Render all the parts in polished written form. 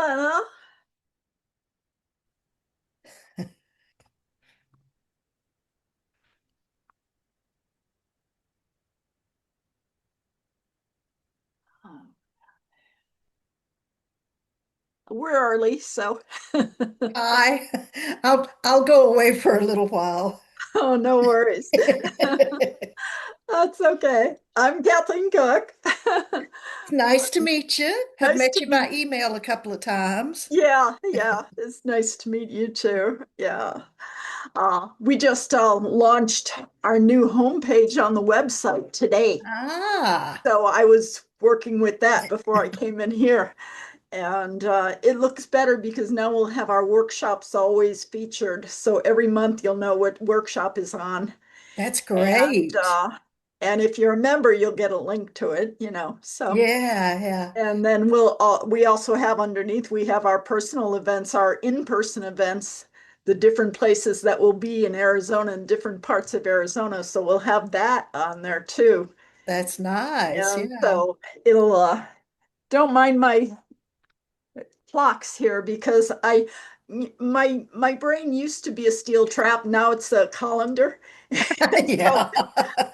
Anna. We're early, so I I'll go away for a little while. oh, no worries. That's okay. I'm Kathleen Cook. Nice to meet you. Have Nice met to you by meet. email a couple of times. Yeah. It's nice to meet you too. Yeah. We just launched our new homepage on the website today. Ah, So I was working with that before I came in here. And it looks better because now we'll have our workshops always featured. So every month you'll know what workshop is on. that's And great. and if you're a member, you'll get a link to it. So Yeah, yeah. and then we also have underneath we have our personal events, our in-person events, the different places that will be in Arizona and different parts of Arizona. So we'll have that on there too. That's nice. And Yeah. so it'll don't mind my clocks here because my brain used to be a steel trap. Now it's a colander. And so Yeah.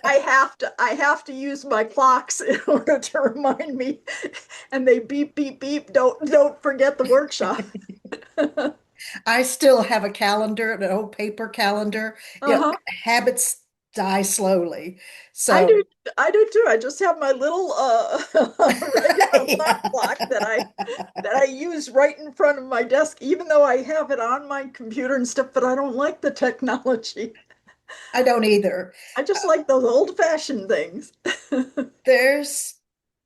I have to use my clocks in order to remind me. And they beep, beep, beep. Don't forget the workshop. I still have a calendar, an old paper calendar. Yeah, Uh-huh. habits die slowly. I do So, I do too. I just have my little regular alarm yeah. clock that I use right in front of my desk, even though I have it on my computer and stuff, but I don't like the technology. I don't either. I just like those old-fashioned things. There's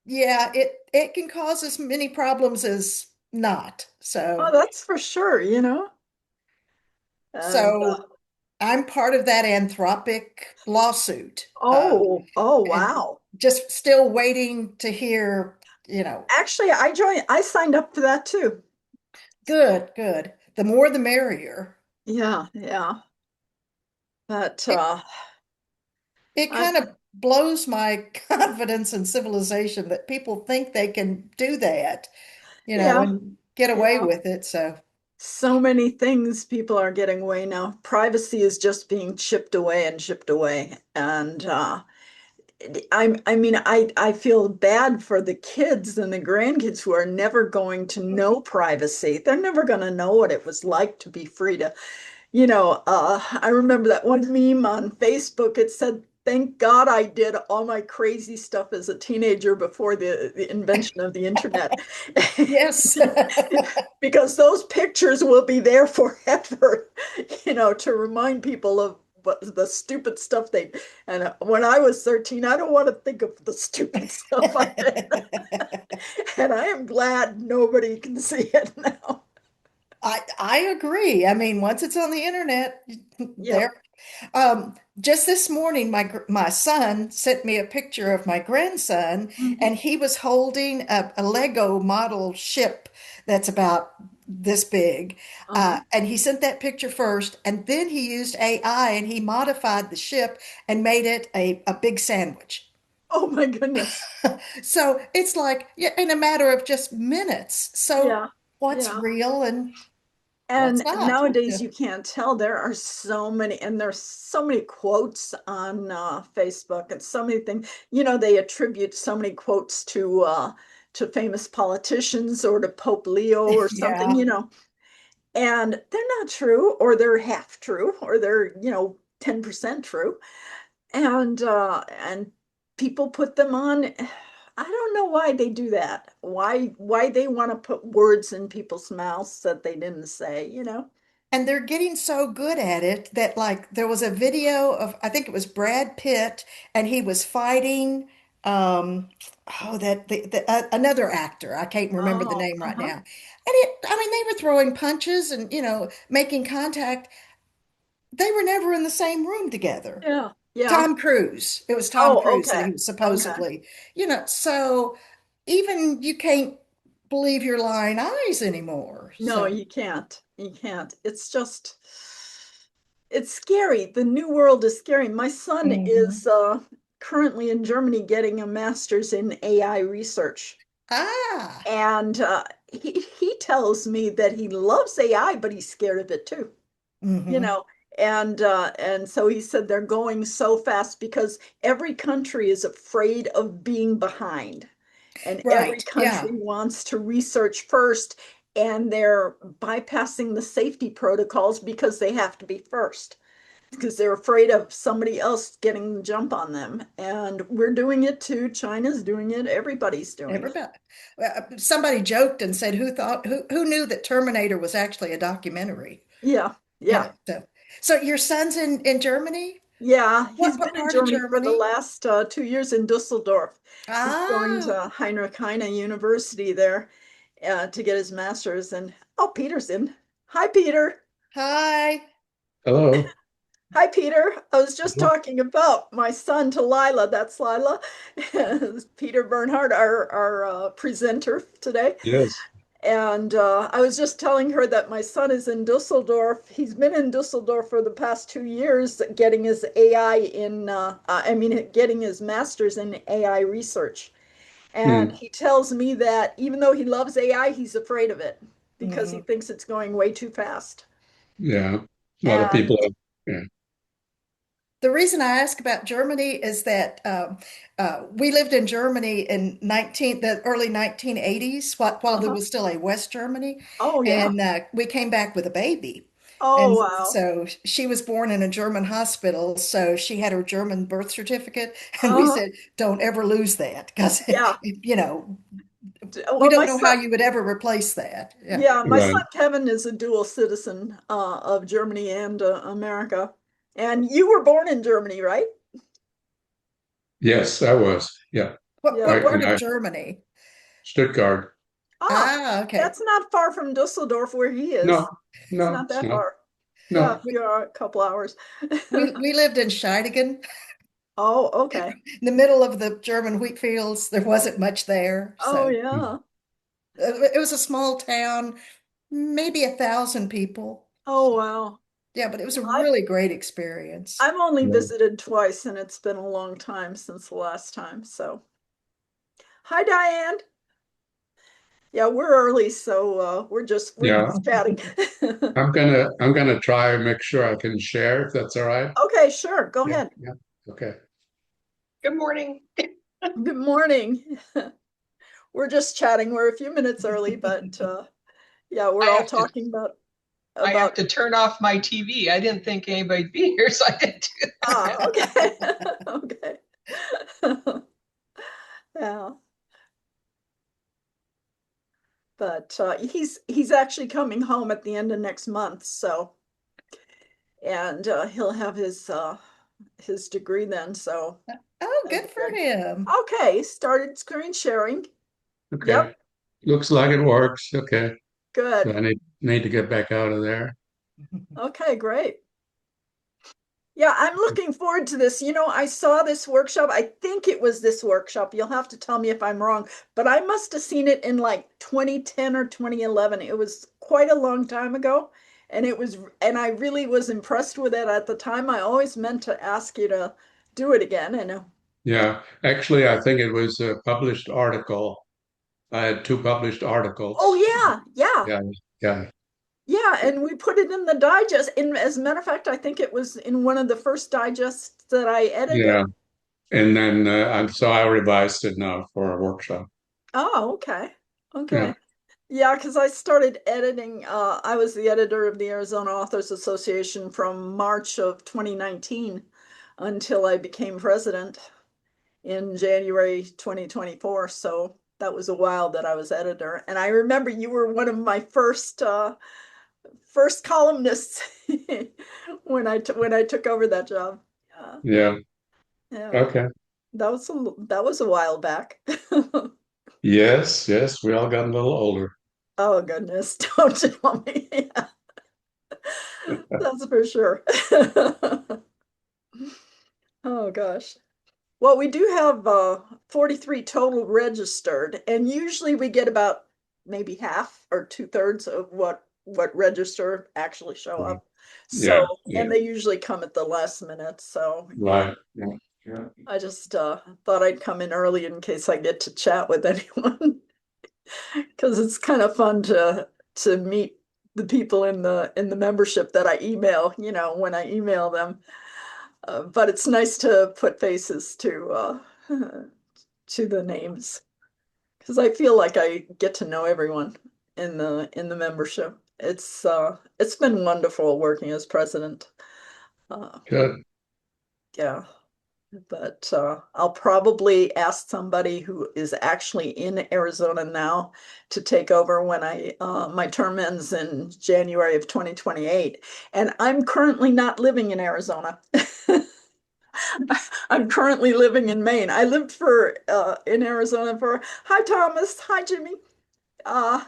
Yeah, it can cause as many problems as not. Oh, So that's for sure. And so I'm part of that Anthropic lawsuit. oh And wow. just still waiting to hear, Actually, I signed up for that too. good, good. The more the merrier. Yeah. But It it I kind of blows my confidence in civilization that people think they can do that, yeah, and get away yeah. with it. So So many things people are getting away now. Privacy is just being chipped away and chipped away. And I feel bad for the kids and the grandkids who are never going to know privacy. They're never going to know what it was like to be free to, I remember that one meme on Facebook. It said, "Thank God I did all my crazy stuff as a teenager before the invention of the internet." yes. Because those pictures will be there forever, to remind people of the stupid stuff they. And when I was 13, I don't want to think of the stupid stuff I did. And I am glad nobody can see it now. I agree. I mean, once it's on the internet, there. Yep. Just this morning, my son sent me a picture of my grandson, Mhm. and he was holding a Lego model ship that's about this big. Uh-huh. And he sent that picture first, and then he used AI and he modified the ship and made it a big sandwich. Oh my goodness. So it's like, yeah, in a matter of just minutes. So Yeah. what's Yeah. real and what's And not? nowadays Yeah. you can't tell. There are so many, and there's so many quotes on Facebook and so many things. They attribute so many quotes to famous politicians or to Pope Leo or something, Yeah. and they're not true, or they're half true, or they're, 10% true. And people put them on. I don't know why they do that. Why they want to put words in people's mouths that they didn't say. And they're getting so good at it that, like, there was a video of, I think it was Brad Pitt, and he was fighting, um, another actor. I can't remember the Oh, name right uh-huh. now. And I mean, they were throwing punches and, making contact. They were never in the same room together. Yeah. Yeah. Tom Cruise. It was Tom Oh, Cruise that okay. he was Okay. supposedly, so even you can't believe your lying eyes anymore. No, So, you can't. You can't. It's scary. The new world is scary. My son is mhm. currently in Germany getting a master's in AI research. Ah. And he tells me that he loves AI, but he's scared of it too, you Hmm. know. And so he said they're going so fast because every country is afraid of being behind, and every Right. Yeah. country wants to research first, and they're bypassing the safety protocols because they have to be first, because they're afraid of somebody else getting the jump on them. And we're doing it too. China's doing it. Everybody's doing it. Everybody. Somebody joked and said, who knew that Terminator was actually a documentary? Yeah, You yeah, know, so your son's in Germany? yeah. He's What been in part of Germany for the Germany? last 2 years in Dusseldorf. He's going Ah, to Heinrich Heine University there to get his master's. And oh, Peter's in. Hi, Peter. hi. Hello. Hi, Peter. I was just talking about my son to Lila. That's Lila. Peter Bernhardt, our presenter today. Yes. And I was just telling her that my son is in Dusseldorf. He's been in Dusseldorf for the past 2 years, getting his AI getting his master's in AI research. And Hmm. he tells me that even though he loves AI, he's afraid of it because he Mhm. thinks it's going way too fast. Yeah. A lot of people And have, yeah. The reason I ask about Germany is that we lived in Germany in the early 1980s, while there uh-huh. was still a West Germany, Oh, yeah. and we came back with a baby. Oh, And wow. so she was born in a German hospital, so she had her German birth certificate, and we Uh-huh. said, "Don't ever lose that, because Yeah. we Well, don't know how you would ever replace that." Yeah. my Right. son Kevin is a dual citizen of Germany and America. And you were born in Germany, right? Yes, I was. Yeah. I, What Yeah. part and of I, Germany? Stuttgart. Ah, Ah, okay. that's not far from Dusseldorf where he No, is. It's no, not it's that not. far. Yeah, No. We you're a couple hours. we lived in Scheideggen, Oh, okay. in the middle of the German wheat fields. There wasn't much there, Oh, so yeah. it was a small town, maybe 1,000 people. Oh, wow. Yeah, but it was a I've really great experience. I've only Yeah. visited twice, and it's been a long time since the last time. So, hi, Diane. Yeah, we're early, so we're Yeah. just chatting. I'm gonna try and make sure I can share if that's all right. Okay, sure. Go Yeah. ahead. Yeah. Okay. Good morning. Good morning. We're just chatting. We're a few minutes early, but yeah, we're I all have to talking I have about to turn off my TV. I didn't think anybody'd be here, so I didn't do okay. Okay. Yeah. But he's actually coming home at the end of next month, so and he'll have his degree then, so Oh, that'd good be for good. him. Okay, started screen sharing. Okay. Yep, Looks like it works. Okay. So good. I need to get back out of there. Okay, great. Yeah, I'm looking forward to this. I saw this workshop. I think it was this workshop. You'll have to tell me if I'm wrong, but I must have seen it in like 2010 or 2011. It was quite a long time ago, and I really was impressed with it at the time. I always meant to ask you to do it again. Yeah. Actually, I think it was a published article. I had two published Oh articles. yeah, yeah. Yeah. Yeah. Yeah, and we put it in the digest. As a matter of fact, I think it was in one of the first digests that I edited. Yeah. And then so I revised it now for a workshop. Oh, okay. Yeah. Okay. Yeah, because I started editing. I was the editor of the Arizona Authors Association from March of 2019 until I became president in January 2024. So that was a while that I was editor. And I remember you were one of my first columnists when I took over that job. Yeah, Yeah. yeah. Okay. That was a while back. Yes. Yes. We all got a little older. Oh goodness, don't tell me. Yeah, that's for sure. Oh gosh. Well, we do have 43 total registered, and usually we get about maybe half or two-thirds of what register actually show Yeah. up. So, Yeah. and Yeah. they usually come at the last minute. So, yeah, Right. Yeah. Yeah. I just thought I'd come in early in case I get to chat with anyone because it's kind of fun to meet the people in the membership that I email, when I email them. But it's nice to put faces to the names because I feel like I get to know everyone in the membership. It's been wonderful working as president. Uh, Good. yeah. But I'll probably ask somebody who is actually in Arizona now to take over when my term ends in January of 2028. And I'm currently not living in Arizona. I'm currently living in Maine. I lived for in Arizona for, hi Thomas, hi Jimmy. Uh,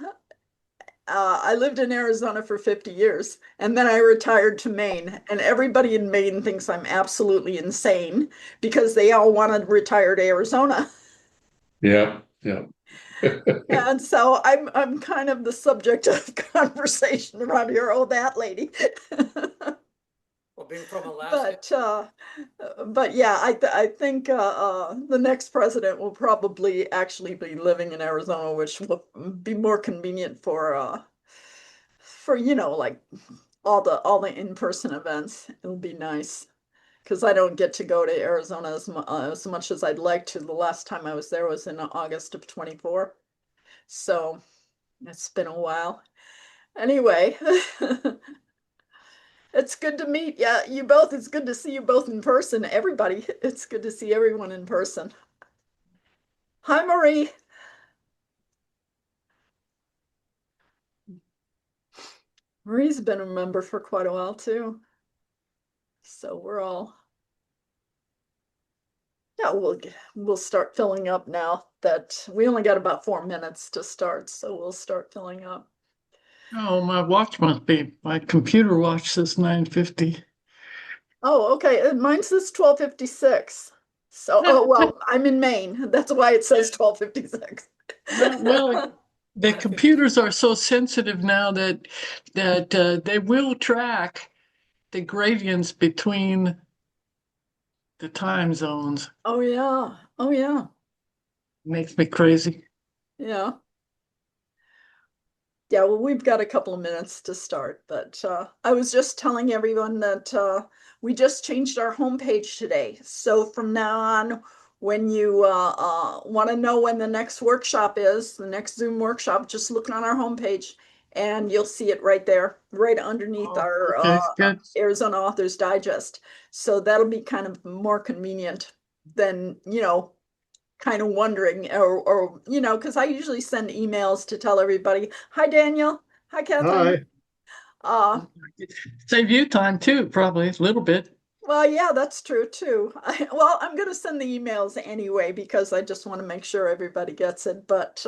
I lived in Arizona for 50 years and then I retired to Maine. And everybody in Maine thinks I'm absolutely insane because they all want to retire to Arizona. Yeah, yeah. And so I'm kind of the subject of conversation around here. Oh, that lady. Well, being from Alaska. But yeah, I think the next president will probably actually be living in Arizona, which will be more convenient for like all the in-person events. It'll be nice because I don't get to go to Arizona as much as I'd like to. The last time I was there was in August of 24. So it's been a while. Anyway, it's good to meet you both. It's good to see you both in person. Everybody, it's good to see everyone in person. Hi, Marie. Marie's been a member for quite a while too. So yeah, we'll start filling up now that we only got about 4 minutes to start, so we'll start filling up. Oh, my watch must be. My computer watch says 9:50. Oh, okay. Mine says 12:56. So, oh well, I'm in Maine. That's why it says 12:56. Well, the computers are so sensitive now that they will track the gradients between the time zones. Oh yeah. Oh yeah. Makes me crazy. Yeah. Yeah, well, we've got a couple of minutes to start, but I was just telling everyone that we just changed our homepage today. So from now on, when you want to know when the next workshop is, the next Zoom workshop, just look on our homepage and you'll see it right there, right underneath Oh, our okay, good. Arizona Authors Digest. So that'll be kind of more convenient than, kind of wondering or because I usually send emails to tell everybody, hi Daniel, hi Kathleen. Hi. uh Save you time too, probably a little bit. well, yeah, that's true too. Well, I'm going to send the emails anyway because I just want to make sure everybody gets it, but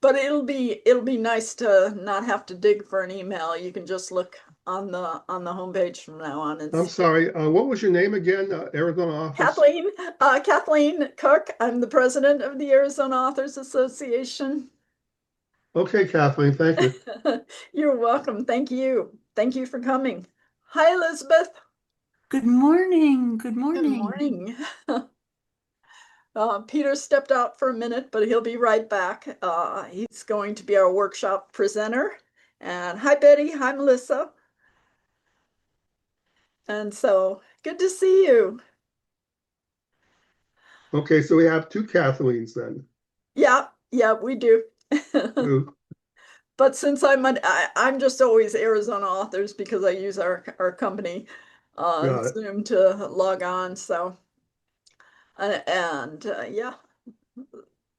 it'll be nice to not have to dig for an email. You can just look on the homepage from now on. I'm It's sorry. What was your name again? Arizona office? Kathleen Cook. I'm the president of the Arizona Authors Association. Okay, Kathleen, thank you. You're welcome. Thank you. Thank you for coming. Hi, Elizabeth. Good morning. Good Good morning. morning. Peter stepped out for a minute, but he'll be right back. He's going to be our workshop presenter. And hi, Betty. Hi, Melissa. And so good to see you. Okay, so we have two Kathleen's then. Yeah, yeah, we do. Two. But since I'm just always Arizona Authors because I use our company Got it. Zoom to log on. So and yeah,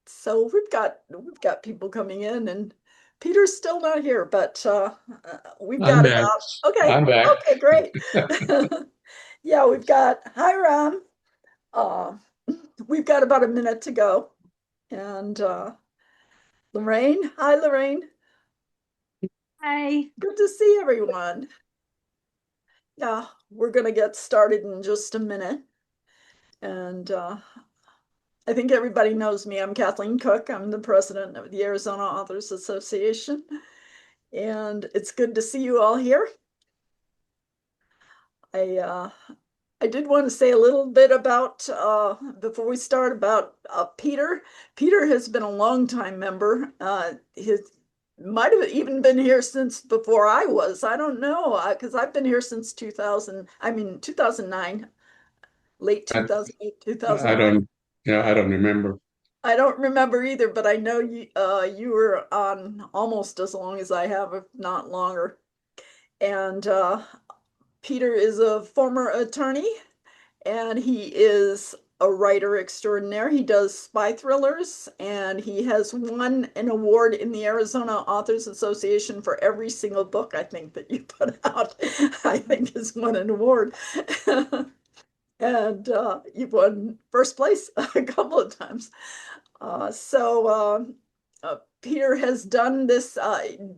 so we've got people coming in, and Peter's still not here, but we've I'm got back. about okay, I'm back. okay, great. Yeah, we've got hi Ram. Uh, we've got about a minute to go, and Lorraine, hi Lorraine. Hi. Good to see everyone. Yeah, we're gonna get started in just a minute. And I think everybody knows me. I'm Kathleen Cook. I'm the president of the Arizona Authors Association. And it's good to see you all here. I did want to say a little bit about before we start about Peter. Peter has been a longtime member. might have even been here since before I was. I don't know, because I've been here since 2000. I mean, 2009, late I, 2008, I 2009. don't, yeah, I don't remember. I don't remember either, but I know you were on almost as long as I have, if not longer. And Peter is a former attorney, and he is a writer extraordinaire. He does spy thrillers, and he has won an award in the Arizona Authors Association for every single book I think that you put out. I think has won an award. And you've won first place a couple of times. Peter has done this.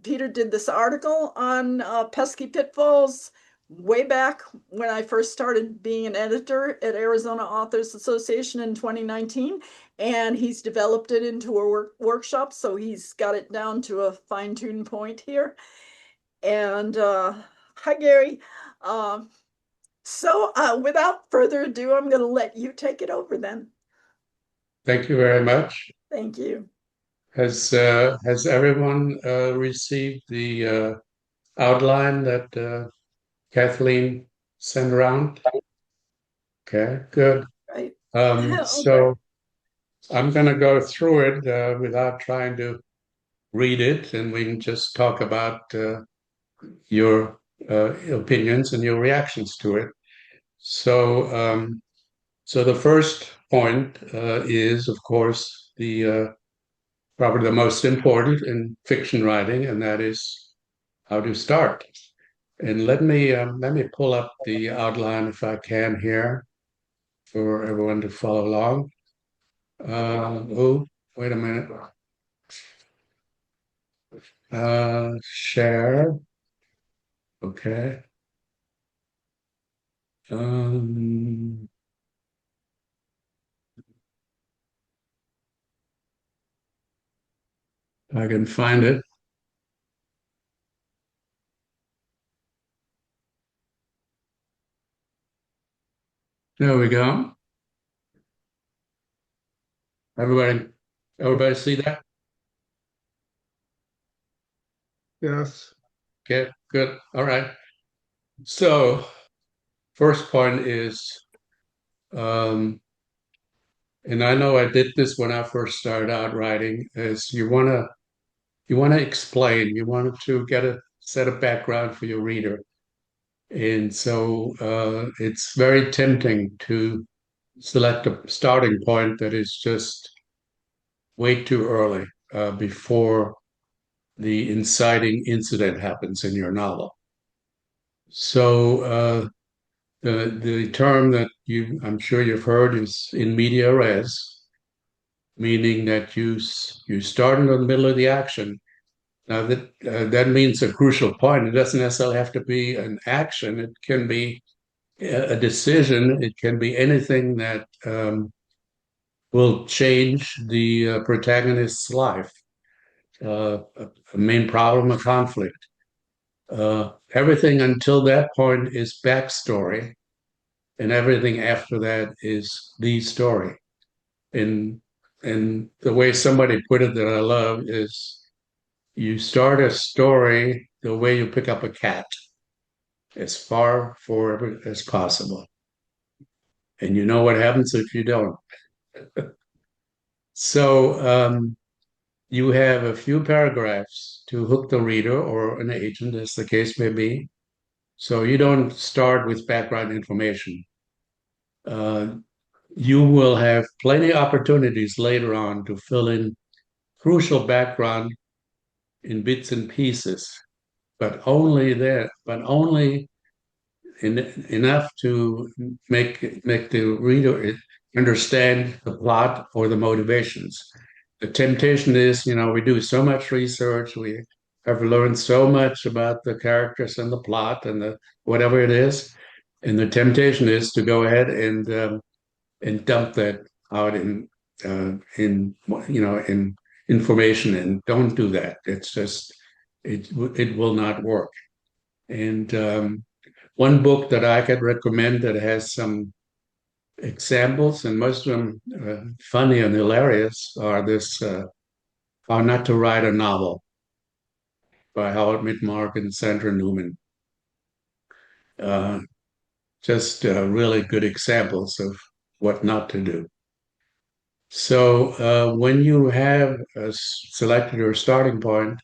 Peter did this article on pesky pitfalls way back when I first started being an editor at Arizona Authors Association in 2019, and he's developed it into a workshop. So he's got it down to a fine-tuned point here. And hi, Gary. Without further ado, I'm going to let you take it over then. Thank you very much. Thank you. Has everyone received the outline that Kathleen sent around? Okay, good. Right. So I'm going to go through it without trying to read it, and we can just talk about your opinions and your reactions to it. So the first point is, of course, the probably the most important in fiction writing, and that is how to start. And let me pull up the outline if I can here for everyone to follow along. Oh, wait a minute. Share. Okay. Um, I can find it. There we go. Everybody, everybody see that? Yes. Okay, good. All right. So first point is, um, and I know I did this when I first started out writing, is you want to explain, you want to get a set of background for your reader. And so it's very tempting to select a starting point that is just way too early before the inciting incident happens in your novel. So the term that I'm sure you've heard is in media res, meaning that you start in the middle of the action. Now that means a crucial point. It doesn't necessarily have to be an action. It can be a decision. It can be anything that will change the protagonist's life. A main problem, a conflict. Everything until that point is backstory, and everything after that is the story. And and the way somebody put it that I love is you start a story the way you pick up a cat, as far forward as possible. And you know what happens if you don't. So you have a few paragraphs to hook the reader or an agent, as the case may be. So you don't start with background information. Uh, you will have plenty of opportunities later on to fill in crucial background in bits and pieces, but only enough to make the reader understand the plot or the motivations. The temptation is, we do so much research, we have learned so much about the characters and the plot and the whatever it is, and the temptation is to go ahead and dump that out in information, and don't do that. It's just it will not work. And one book that I could recommend that has some examples, and most of them funny and hilarious, are this How Not to Write a Novel. by Howard Midmark and Sandra Newman. Uh, just really good examples of what not to do. So when you have selected your starting point,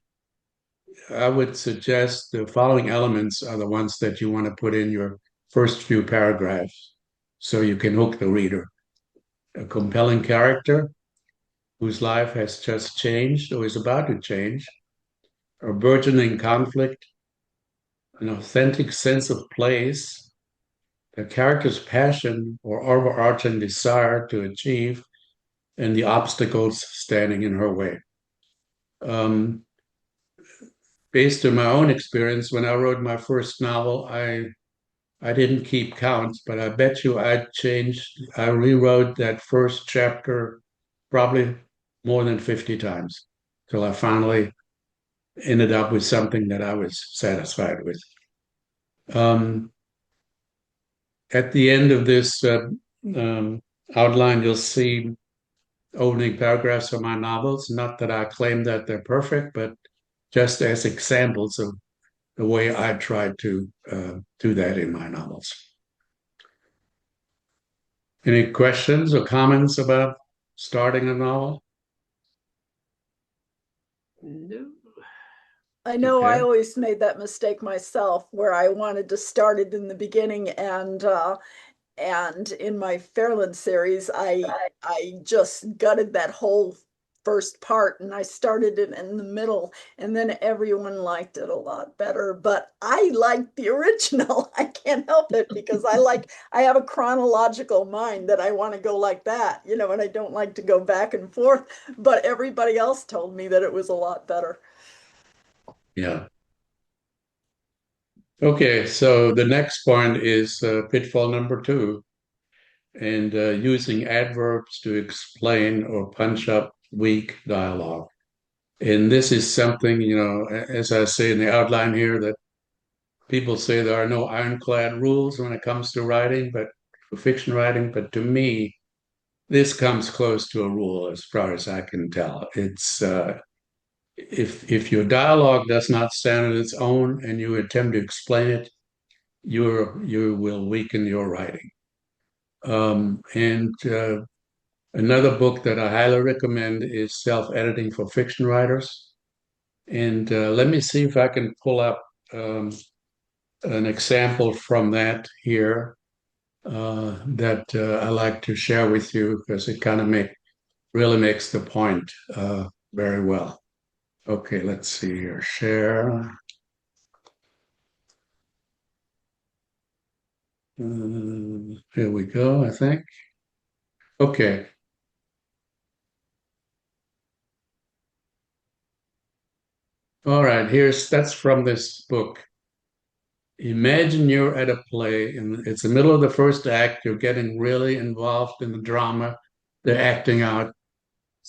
I would suggest the following elements are the ones that you want to put in your first few paragraphs so you can hook the reader. A compelling character whose life has just changed or is about to change, a burgeoning conflict, an authentic sense of place, the character's passion or overarching desire to achieve, and the obstacles standing in her way. Based on my own experience, when I wrote my first novel, I didn't keep count, but I bet you I rewrote that first chapter probably more than 50 times till I finally ended up with something that I was satisfied with. At the end of this outline, you'll see opening paragraphs of my novels. Not that I claim that they're perfect, but just as examples of the way I try to do that in my novels. Any questions or comments about starting a novel? No. I know I Okay. always made that mistake myself where I wanted to start it in the beginning and in my Fairland series I just gutted that whole first part and I started it in the middle and then everyone liked it a lot better. But I liked the original. I can't help it because I have a chronological mind that I want to go like that, and I don't like to go back and forth. But everybody else told me that it was a lot better. Yeah. Okay, so the next point is pitfall number 2, and using adverbs to explain or punch up weak dialogue. And this is something, as I say in the outline here, that people say there are no ironclad rules when it comes to writing, but fiction writing. But to me, this comes close to a rule as far as I can tell. It's if your dialogue does not stand on its own and you attempt to explain it, you will weaken your writing. And another book that I highly recommend is Self-Editing for Fiction Writers. And let me see if I can pull up an example from that here that I like to share with you because it kind of really makes the point very well. Okay, let's see here. Share. Here we go, I think. Okay. All right, that's from this book. Imagine you're at a play and it's the middle of the first act. You're getting really involved in the drama. They're acting out.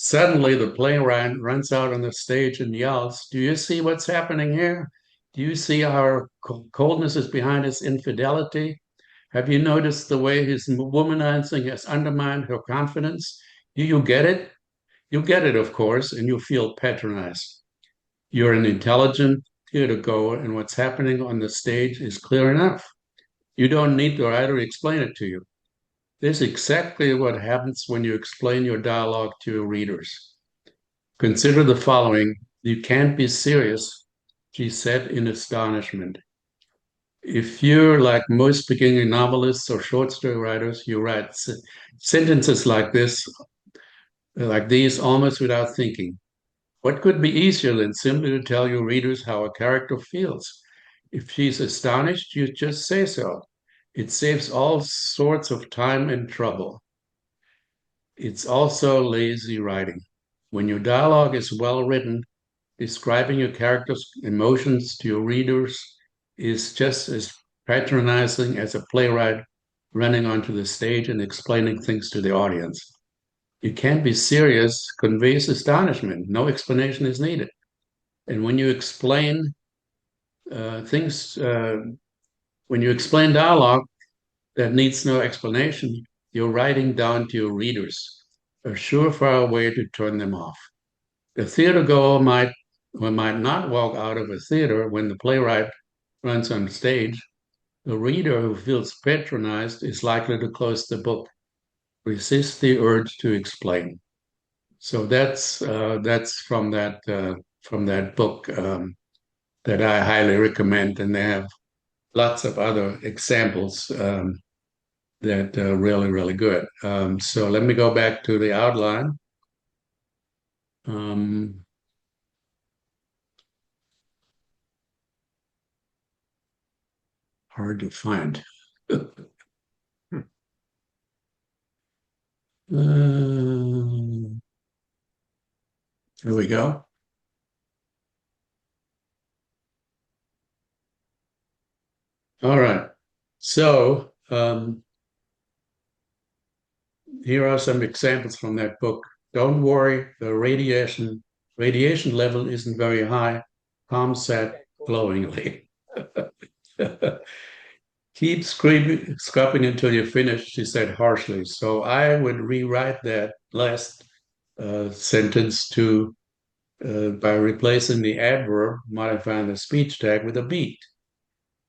Suddenly, the playwright runs out on the stage and yells, "Do you see what's happening here? Do you see our coldness is behind his infidelity? Have you noticed the way his womanizing has undermined her confidence? Do you get it? You get it, of course, and you feel patronized. You're an intelligent theater goer, and what's happening on the stage is clear enough. You don't need the writer to explain it to you. This is exactly what happens when you explain your dialogue to your readers. Consider the following. You can't be serious, she said in astonishment. If you're like most beginning novelists or short story writers, you write sentences like these almost without thinking. What could be easier than simply to tell your readers how a character feels? If she's astonished, you just say so. It saves all sorts of time and trouble. It's also lazy writing. When your dialogue is well written, describing your character's emotions to your readers is just as patronizing as a playwright running onto the stage and explaining things to the audience. You can't be serious conveys astonishment. No explanation is needed. And when you explain things, when you explain dialogue that needs no explanation, you're writing down to your readers a surefire way to turn them off. The theater goer might or might not walk out of a theater when the playwright runs on stage. The reader who feels patronized is likely to close the book, resist the urge to explain. So that's from that book that I highly recommend, and they have lots of other examples that are really, really good. So let me go back to the outline. Um, hard to find. Here we go. All right. So here are some examples from that book. Don't worry, the radiation level isn't very high. Tom said glowingly. Keep scrubbing until you're finished, she said harshly. So I would rewrite that last sentence to by replacing the adverb, modifying the speech tag with a beat,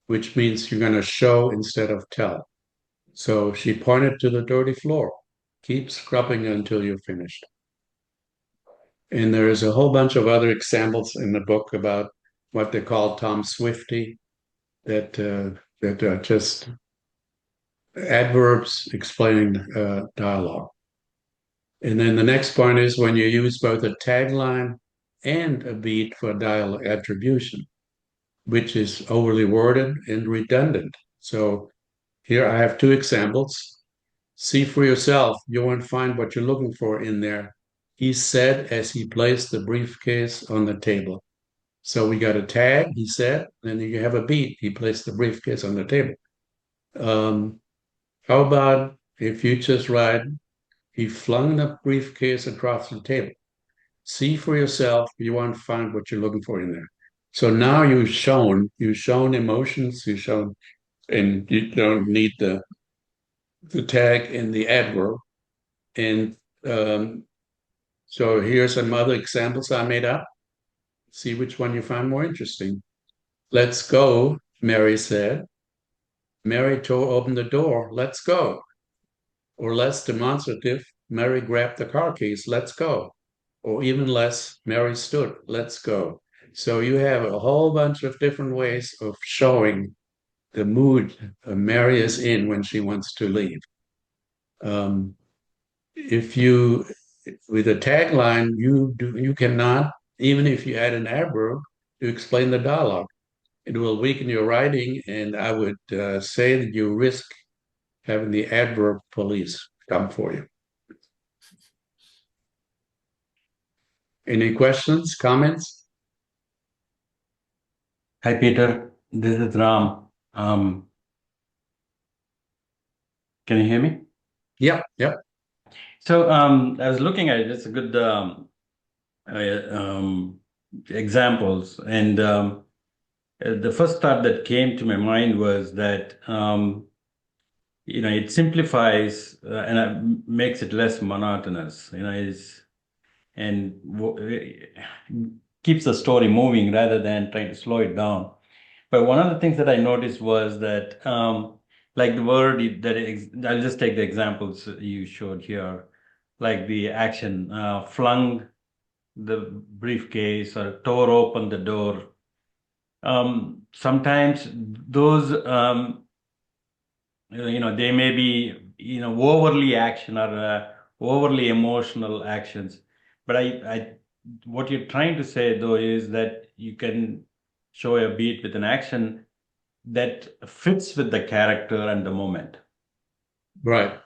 which means you're going to show instead of tell. So she pointed to the dirty floor. Keep scrubbing until you're finished. And there's a whole bunch of other examples in the book about what they call Tom Swifty, that are just adverbs explaining dialogue. And then the next point is when you use both a tagline and a beat for dialogue attribution, which is overly worded and redundant. So here I have two examples. See for yourself. You won't find what you're looking for in there. He said as he placed the briefcase on the table. So we got a tag, he said, and then you have a beat. He placed the briefcase on the table. How about if you just write, he flung the briefcase across the table. See for yourself. You won't find what you're looking for in there. So now you've shown emotions, you've shown, and you don't need the tag and the adverb. And so here's some other examples I made up. See which one you find more interesting. Let's go, Mary said. Mary tore open the door. Let's go. Or less demonstrative, Mary grabbed the car keys. Let's go. Or even less, Mary stood. Let's go. So you have a whole bunch of different ways of showing the mood Mary is in when she wants to leave. If you, with a tagline, you cannot, even if you add an adverb, to explain the dialogue. It will weaken your writing, and I would say that you risk having the adverb police come for you. Any questions, comments? Hi, Peter. This is Ram. Can you hear me? Yep, yep. So I was looking at it. It's a good examples, and the first thought that came to my mind was that it simplifies and makes it less monotonous. Keeps the story moving rather than trying to slow it down. But one of the things that I noticed was that, like the word I'll just take the examples you showed here, like the action, flung the briefcase or tore open the door. Sometimes those, they may be, overly action or overly emotional actions. But what you're trying to say though is that you can show a beat with an action that fits with the character and the moment. Right.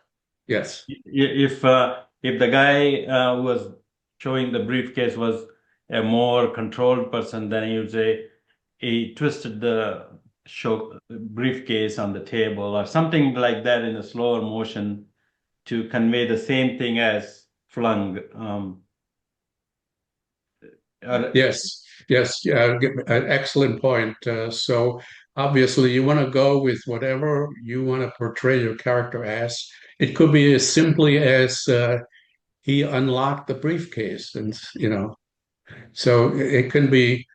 Yes. If the guy who was showing the briefcase was a more controlled person, then you'd say he twisted the briefcase on the table or something like that in a slower motion to convey the same thing as flung. Yes, excellent point. So obviously you want to go with whatever you want to portray your character as. It could be as simply as he unlocked the briefcase and, So it can be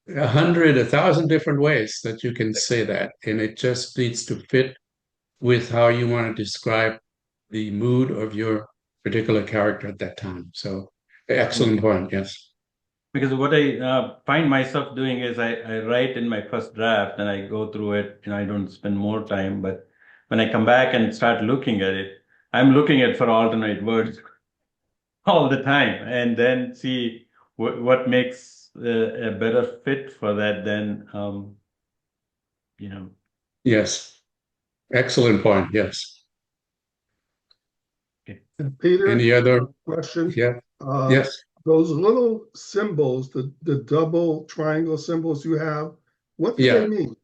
100, 1,000 different ways that you can say that, and it just needs to fit with how you want to describe the mood of your particular character at that time. So, excellent point. Yes. Because what I find myself doing is I write in my first draft and I go through it. I don't spend more time, but when I come back and start looking at it, I'm looking at for alternate words all the time, and then see what makes a better fit for that. Then, you know. Yes. Excellent point. Yes. Okay. Peter, Any other? question? Yeah. Uh, Yes. those little symbols, the double triangle symbols you have, what do they Yeah. mean?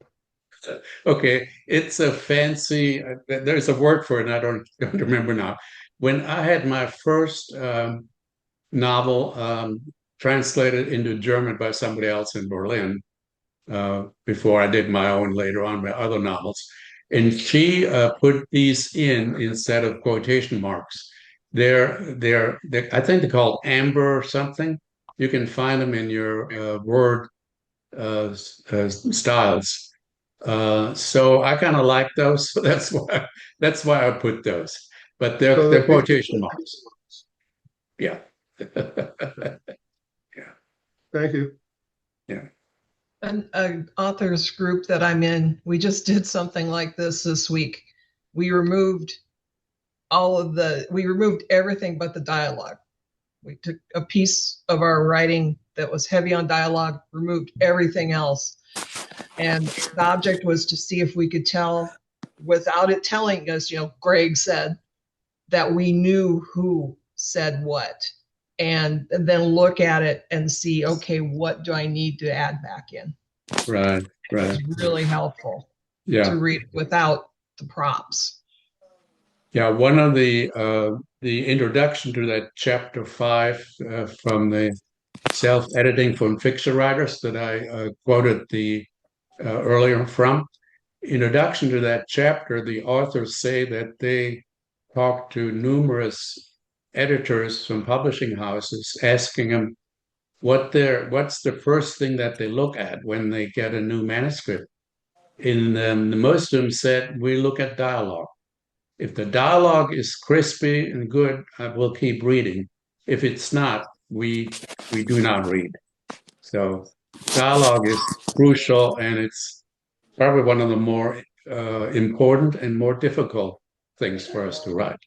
Okay. It's a fancy, there's a word for it, and I don't remember now. When I had my first novel translated into German by somebody else in Berlin, before I did my own later on, my other novels. And she put these in instead of quotation marks. They're I think they're called amber or something. You can find them in your word styles. So I kind of like those. So that's why I put those. But So they're quotation marks. Yeah. Yeah. thank you. Yeah. An authors group that I'm in, we just did something like this week. We removed we removed everything but the dialogue. We took a piece of our writing that was heavy on dialogue, removed everything else. And the object was to see if we could tell, without it telling us, Greg said, that we knew who said what. And then look at it and see, okay, what do I need to add back in? Right. It was really helpful to Yeah. read without the prompts. Yeah, one of the introduction to that chapter 5 from the self-editing from fiction writers that I quoted the earlier from. Introduction to that chapter, the authors say that they talked to numerous editors from publishing houses, asking them what's the first thing that they look at when they get a new manuscript. And most of them said, we look at dialogue. If the dialogue is crispy and good, we'll keep reading. If it's not, we do not read. So dialogue is crucial, and it's probably one of the more important and more difficult things for us to write.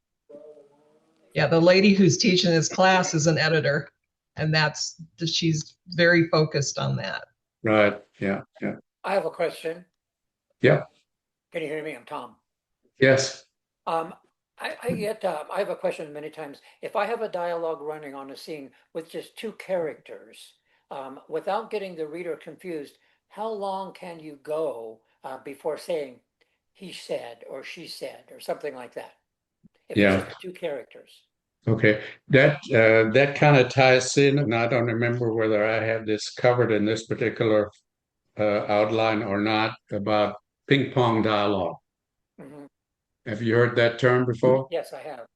Yeah, the lady who's teaching this class is an editor, and she's very focused on that. Right. Yeah. Yeah. I have a question. Yeah. Can you hear me? I'm Tom. Yes. I have a question many times. If I have a dialogue running on a scene with just two characters, without getting the reader confused, how long can you go before saying he said or she said or something like that? If it's Yeah. just the two characters. Okay. That kind of ties in, and I don't remember whether I have this covered in this particular outline or not, about ping pong dialogue. Mhm. Have you heard that term before? Yes, I have.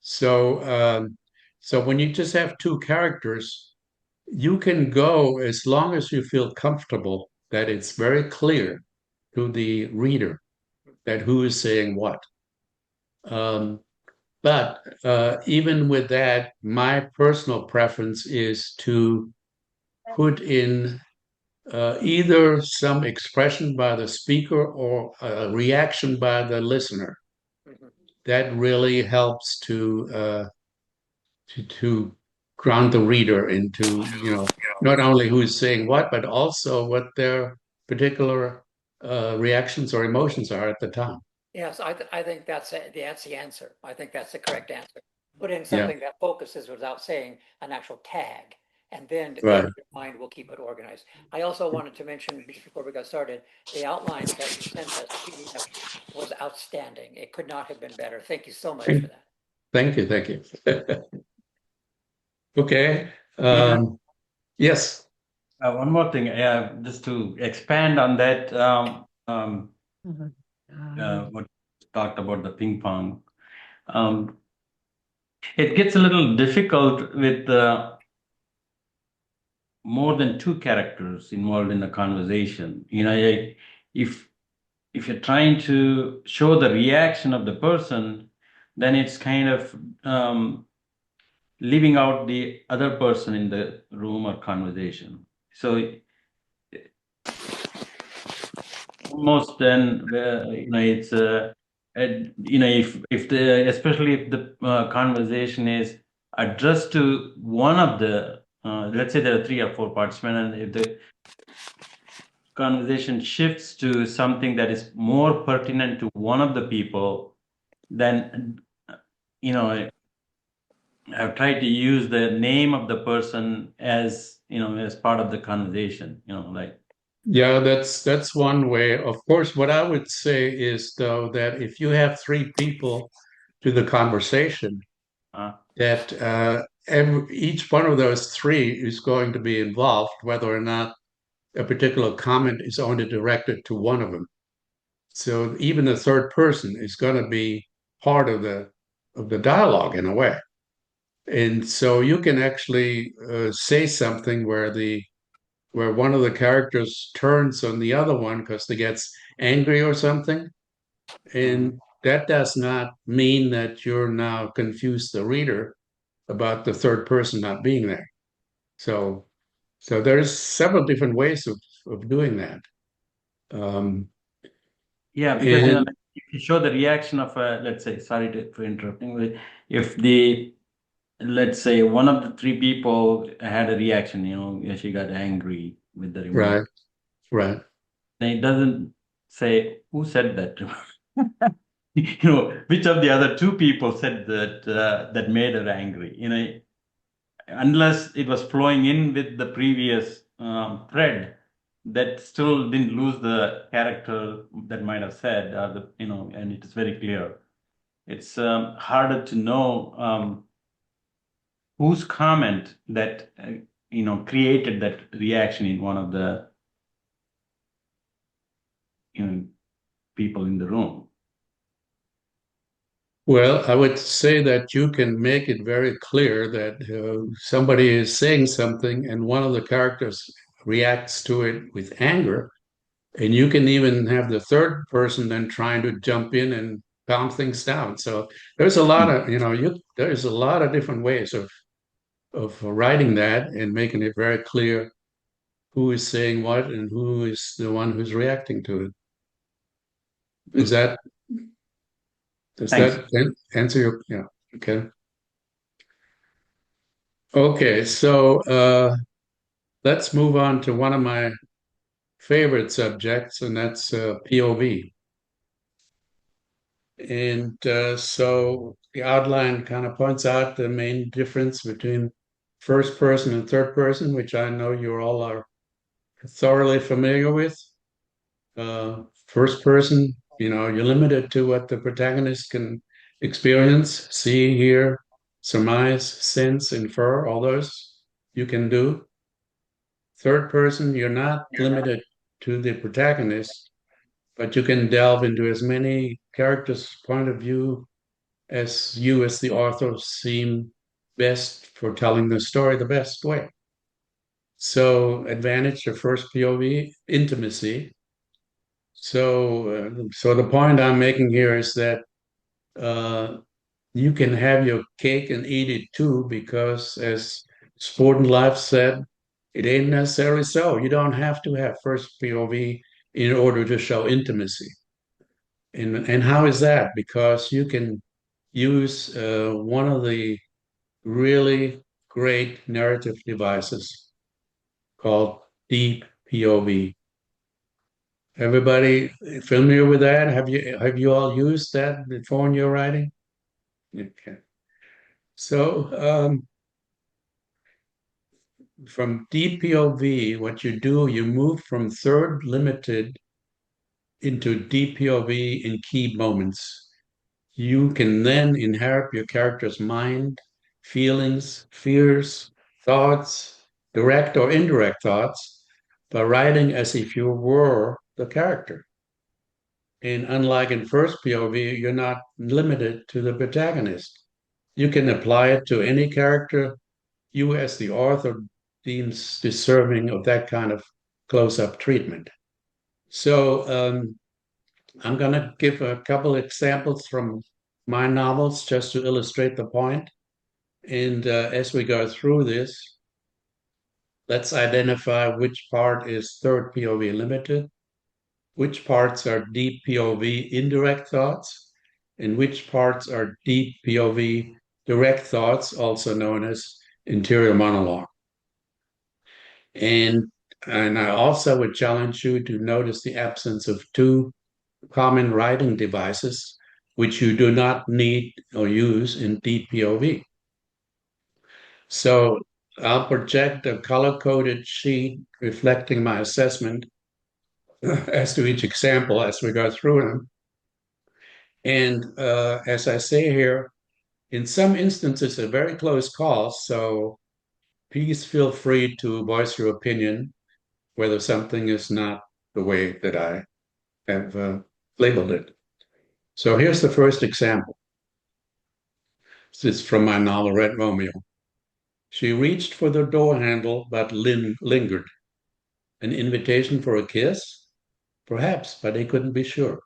So, so when you just have two characters, you can go as long as you feel comfortable that it's very clear to the reader that who is saying what. Um, but even with that, my personal preference is to put in either some expression by the speaker or a reaction by the listener. Mhm. That really helps to ground the reader into, not only who's saying what, but also what their particular reactions or emotions are at the time. Yes, I think that's the answer. I think that's the correct answer. Put in Yeah, something that focuses without saying an actual tag, and then the right. editor's mind will keep it organized. I also wanted to mention before we got started, the outline that you sent us, the PDF, was outstanding. It could not have been better. Thank you so much for that. Thank you, thank you. Okay. Peter, Yes. one more thing, just to expand on that, what you talked about the ping pong. It gets a little difficult with more than two characters involved in the conversation. If you're trying to show the reaction of the person, then it's kind of leaving out the other person in the room or conversation. So almost then, it's if the especially if the conversation is addressed to one of the let's say there are three or four participants, and if the conversation shifts to something that is more pertinent to one of the people, then I've tried to use the name of the person as as part of the conversation. Like Yeah, that's one way. Of course, what I would say is though that if you have three people to the conversation, uh, that each one of those three is going to be involved, whether or not a particular comment is only directed to one of them. So even the third person is going to be part of the dialogue in a way. And so you can actually say something where one of the characters turns on the other one because they gets angry or something. And that does not mean that you're now confused the reader about the third person not being there. So there's several different ways of doing that. Um, yeah, because and if you show the reaction of let's say, sorry for interrupting, but if the let's say one of the three people had a reaction, yeah, she got angry with the remark. right, right. And it doesn't say who said that. Which of the other two people said that that made her angry. Unless it was flowing in with the previous thread, that still didn't lose the character that might have said, and it is very clear. It's harder to know whose comment that created that reaction in one of the people in the room. Well, I would say that you can make it very clear that somebody is saying something and one of the characters reacts to it with anger, and you can even have the third person then trying to jump in and pound things down. So there's a lot of, there's a lot of different ways of writing that and making it very clear who is saying what and who is the one who's reacting to it. Is that does Thanks. that answer your yeah, okay. Okay, so let's move on to one of my favorite subjects, and that's POV. And so the outline kind of points out the main difference between first person and third person, which I know you all are thoroughly familiar with. First person, you're limited to what the protagonist can experience, see, hear, surmise, sense, infer, all those you can do. Third person, you're not limited to the protagonist, but you can delve into as many characters' point of view as you, as the author, seem best for telling the story the best way. So, advantage of first POV, intimacy. So the point I'm making here is that uh, you can have your cake and eat it too, because as Sport and Life said, it ain't necessarily so. You don't have to have first POV in order to show intimacy. And how is that? Because you can use one of the really great narrative devices called deep POV. Everybody familiar with that? Have you all used that before in your writing? Okay. So from deep POV, what you do, you move from third limited into deep POV in key moments. You can then inherit your character's mind, feelings, fears, thoughts, direct or indirect thoughts, by writing as if you were the character. And unlike in first POV, you're not limited to the protagonist. You can apply it to any character you, as the author, deems deserving of that kind of close-up treatment. So I'm going to give a couple examples from my novels just to illustrate the point. And as we go through this, let's identify which part is third POV limited, which parts are deep POV indirect thoughts, and which parts are deep POV direct thoughts, also known as interior monologue. And I also would challenge you to notice the absence of two common writing devices, which you do not need or use in deep POV. So I'll project a color-coded sheet reflecting my assessment as to each example as we go through them. And as I say here, in some instances, a very close call. So please feel free to voice your opinion whether something is not the way that I have labeled it. So here's the first example. This is from my novel, Red Romeo. She reached for the door handle, but lingered. An invitation for a kiss? Perhaps, but he couldn't be sure.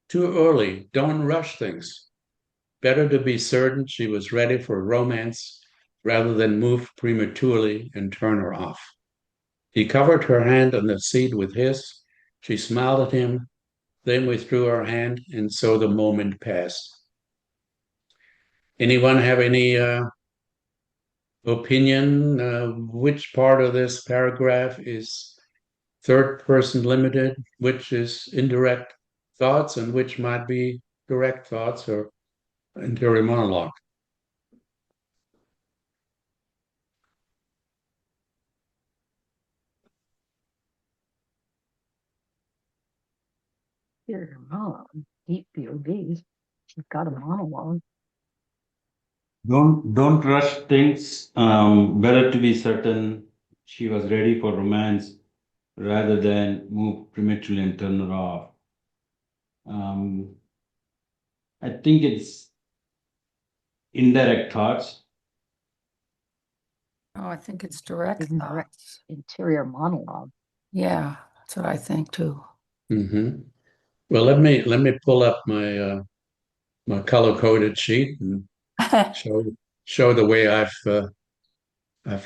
Too early, don't rush things. Better to be certain she was ready for romance rather than move prematurely and turn her off. He covered her hand on the seat with his. She smiled at him, then withdrew her hand, and so the moment passed. Anyone have any opinion? Which part of this paragraph is third person limited, which is indirect thoughts, and which might be direct thoughts or interior monologue? Your mom, deep POVs. She's got a monologue. Don't rush things. Better to be certain she was ready for romance rather than move prematurely and turn her off. I think it's indirect thoughts. Oh, I think it's direct thoughts. Interior monologue. Yeah, that's what I think too. Mm-hmm. Well, let me pull up my my color coded sheet and show the way I've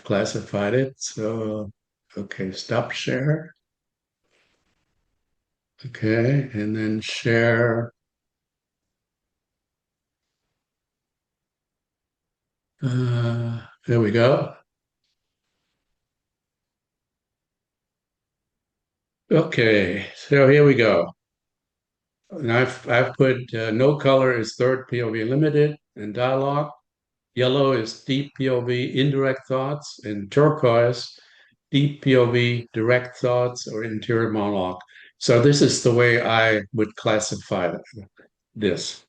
classified it. So okay, stop share. Okay, and then share. There we go. Okay, so here we go. And I've put no color is third POV limited and dialogue. Yellow is deep POV indirect thoughts, and turquoise deep POV direct thoughts or interior monologue. So this is the way I would classify this.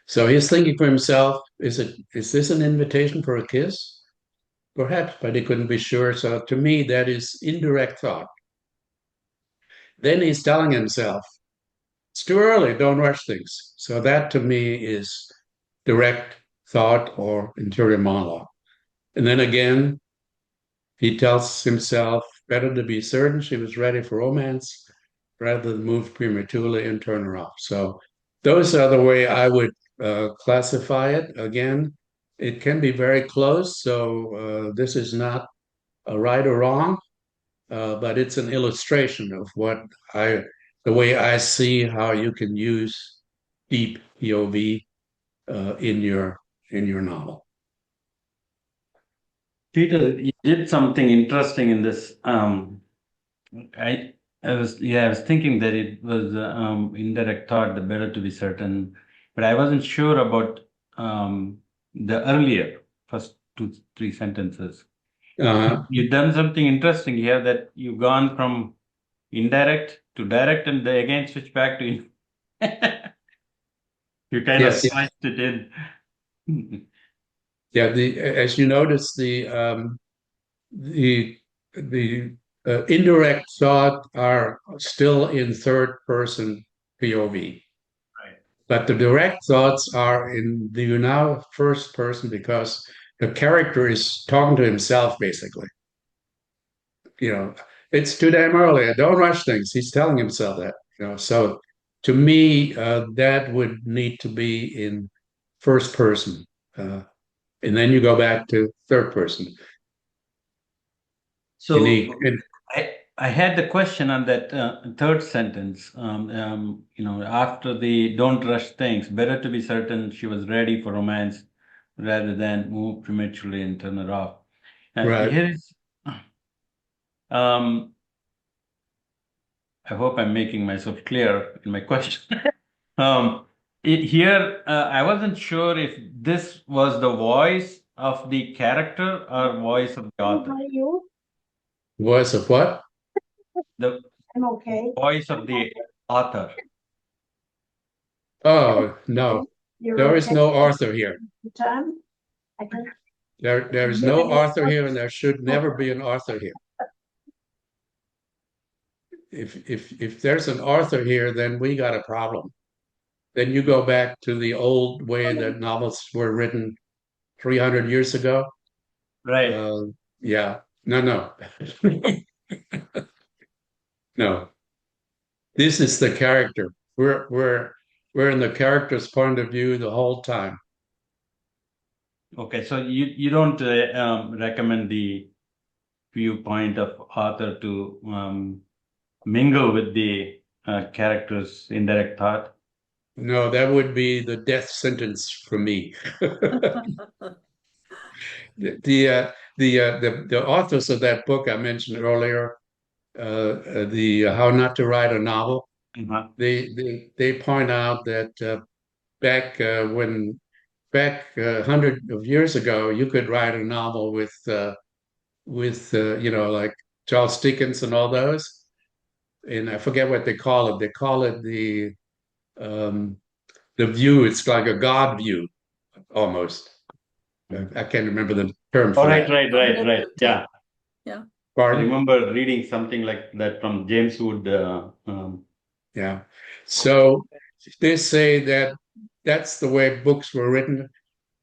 So he's thinking for himself, is this an invitation for a kiss? Perhaps, but he couldn't be sure. So to me, that is indirect thought. Then he's telling himself, it's too early, don't rush things. So that to me is direct thought or interior monologue. And then again, he tells himself, better to be certain she was ready for romance rather than move prematurely and turn her off. So those are the way I would classify it. Again, it can be very close. So this is not a right or wrong, but it's an illustration of the way I see how you can use deep POV in your novel. Peter, you did something interesting in this. I was thinking that it was indirect thought, the better to be certain, but I wasn't sure about the earlier first two, three sentences. You've done something interesting here that you've gone from indirect to direct and they again switch back to you kind of sliced it in. Yeah, as you notice, the indirect thought are still in third person POV. Right. But the direct thoughts are in the now first person because the character is talking to himself, basically. You know, it's too damn early. Don't rush things. He's telling himself that. You know, so to me, that would need to be in first person, and then you go back to third person. So And I had the question on that third sentence. After the don't rush things, better to be certain she was ready for romance rather than move prematurely and turn her off. right. Here is, um, I hope I'm making myself clear in my question. Here, I wasn't sure if this was the voice of the character or voice of the author. Voice of what? The voice of the author. Oh, no. There is no author here. There's no author here, and there should never be an author here. If there's an author here, then we got a problem. Then you go back to the old way that novels were written 300 years ago. Right. Yeah. No. No. This is the character. We're in the character's point of view the whole time. Okay, so you don't recommend the viewpoint of author to mingle with the character's indirect thought? No, that would be the death sentence for me. The authors of that book I mentioned earlier, the How Not to Write a Novel, Uh-huh. they point out that back when back 100 of years ago, you could write a novel with like Charles Dickens and all those, and I forget what they call it. They call it um, the view. It's like a God view almost. I can't remember the term Oh, for that. right. Yeah. Yeah. I Pardon? remember reading something like that from James Wood. Yeah. So they say that that's the way books were written.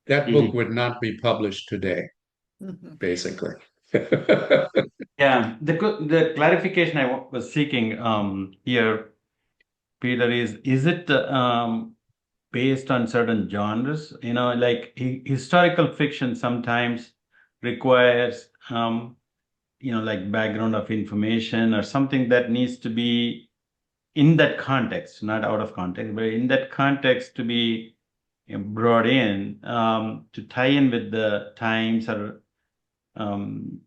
That book Mhm. would not be published today, Mhm. basically. Yeah, the clarification I was seeking here, Peter, is it based on certain genres? Like historical fiction sometimes requires like background of information or something that needs to be in that context, not out of context, but in that context to be brought in to tie in with the times or um,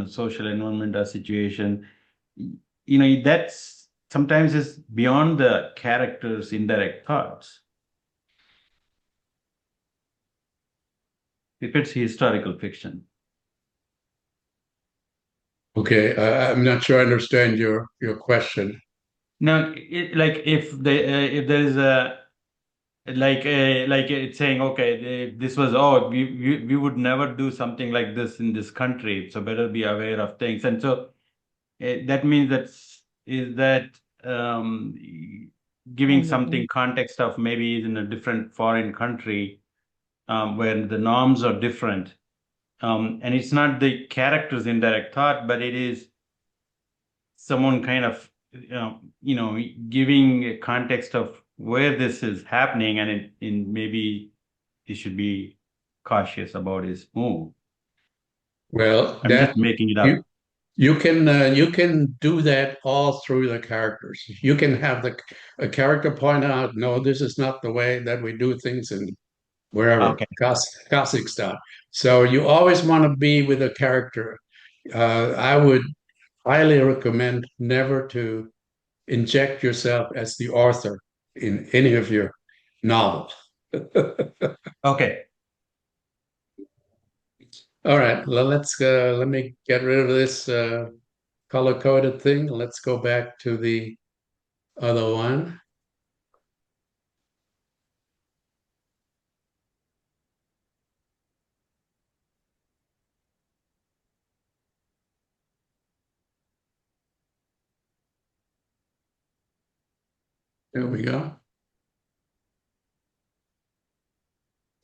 social environment or situation. That's sometimes is beyond the character's indirect thoughts. If it's historical fiction. Okay, I'm not sure I understand your question. Now, like if there is a like it's saying, okay, this was, we would never do something like this in this country, so better be aware of things. And so that means that um, giving something context of maybe is in a different foreign country where the norms are different. And it's not the character's indirect thought, but it is someone kind of, giving a context of where this is happening, and maybe he should be cautious about his move. Well, I'm that just making it you up. you can do that all through the characters. You can have a character point out, no, this is not the way that we do things in wherever, Okay. Kazakhstan. So you always want to be with a character. I would highly recommend never to inject yourself as the author in any of your novels. Okay. All right, well, let me get rid of this color coded thing. Let's go back to the other one. There we go.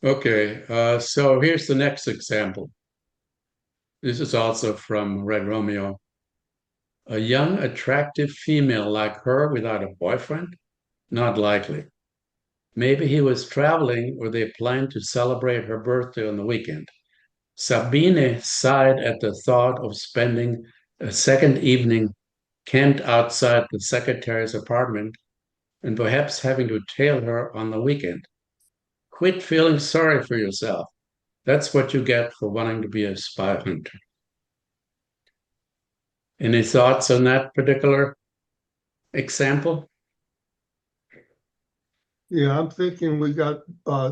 Okay, so here's the next example. This is also from Red Romeo. A young, attractive female like her without a boyfriend? Not likely. Maybe he was traveling or they planned to celebrate her birthday on the weekend. Sabine sighed at the thought of spending a second evening camped outside the secretary's apartment and perhaps having to tail her on the weekend. Quit feeling sorry for yourself. That's what you get for wanting to be a spy hunter. Any thoughts on that particular example? Yeah, I'm thinking we got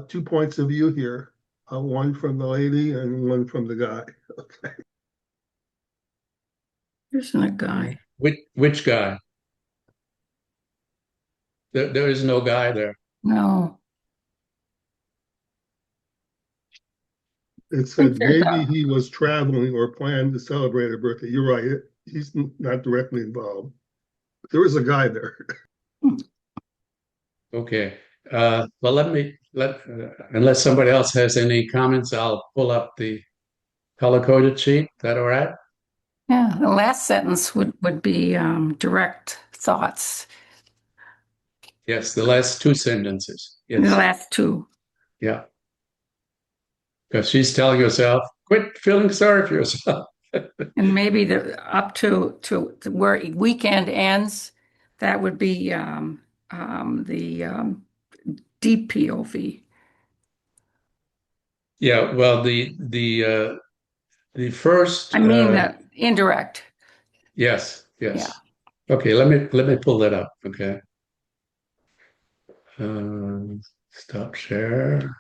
2 points of view here, one from the lady and one from the guy. Okay. Isn't a guy. Which guy? There is no guy there. No. It I think said there's maybe he was traveling or planned to celebrate a birthday. You're right. He's not directly involved. But there is a guy there. Okay. Well, unless somebody else has any comments, I'll pull up the color-coded sheet. Is that all right? Yeah, the last sentence would be direct thoughts. Yes, the last two sentences. The Yes. last two. Yeah. Because she's telling herself, quit feeling sorry for yourself. And maybe the up to where weekend ends, that would be the deep POV. Yeah, well, the first I mean the indirect. yes, Yeah. yes. Okay, let me pull that up. Okay. Stop share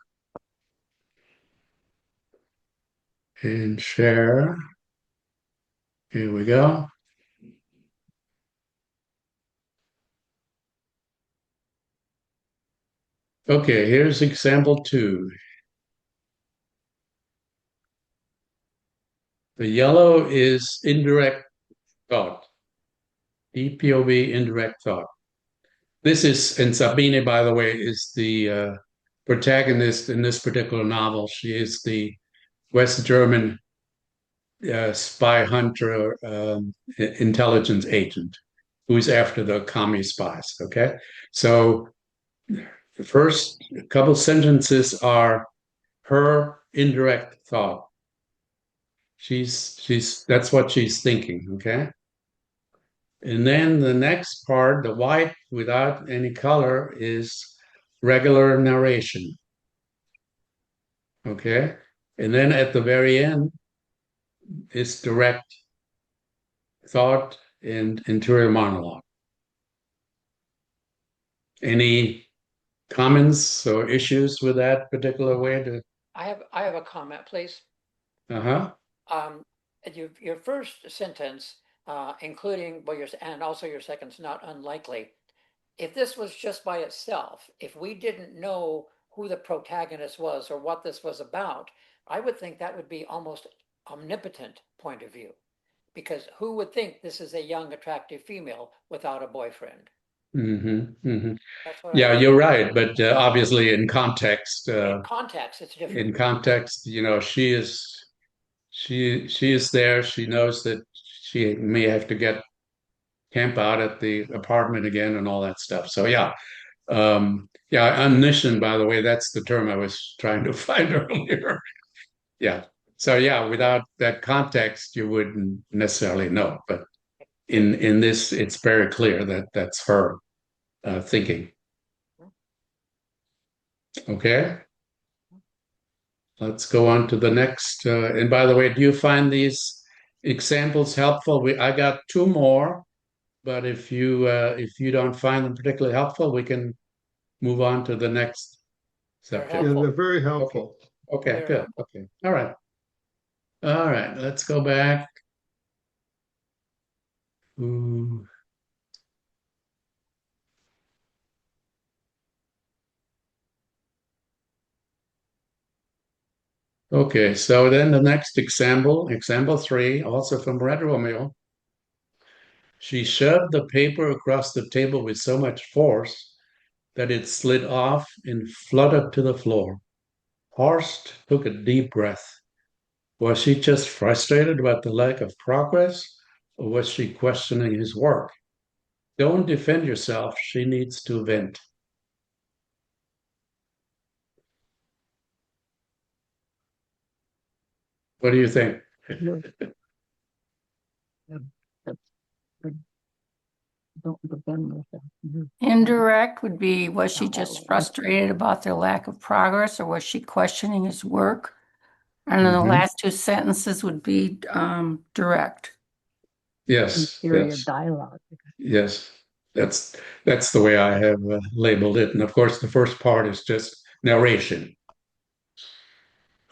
and share. Here we go. Okay, here's example 2. The yellow is indirect thought. EPOV, indirect thought. This is, and Sabine, by the way, is the protagonist in this particular novel. She is the West German spy hunter, intelligence agent who's after the commie spies. Okay. So the first couple sentences are her indirect thought. That's what she's thinking. Okay. And then the next part, the white without any color, is regular narration. Okay. And then at the very end is direct thought and interior monologue. Any comments or issues with that particular way to? I have a comment, please. Uh-huh. Um, your first sentence, including well, and also your second's not unlikely. If this was just by itself, if we didn't know who the protagonist was or what this was about, I would think that would be almost omnipotent point of view, because who would think this is a young, attractive female without a boyfriend? Mm-hmm. Mm-hmm. That's what I Yeah, think. you're right. But obviously in context, In context, it's different. she is there. She knows that she may have to camp out at the apartment again and all that stuff. So yeah. Yeah, omniscient, by the way, that's the term I was trying to find earlier. Yeah. So yeah, without that context, you wouldn't necessarily know. But in this, it's very clear that that's her thinking. Okay. Let's go on to the next. And by the way, do you find these examples helpful? I got two more, but if you don't find them particularly helpful, we can move on to the next subject. Yeah, they're very helpful. Okay, good. Okay. All right. All right. Let's go back. Ooh. Okay, so then the next example 3, also from Red Romeo. She shoved the paper across the table with so much force that it slid off and fluttered to the floor. Horst took a deep breath. Was she just frustrated about the lack of progress, or was she questioning his work? Don't defend yourself. She needs to vent. What do you think? Indirect would be, was she just frustrated about their lack of progress, or was she questioning his work? And then the last two sentences would be direct. Yes, Interior yes, dialogue. yes. That's the way I have labeled it. And of course, the first part is just narration.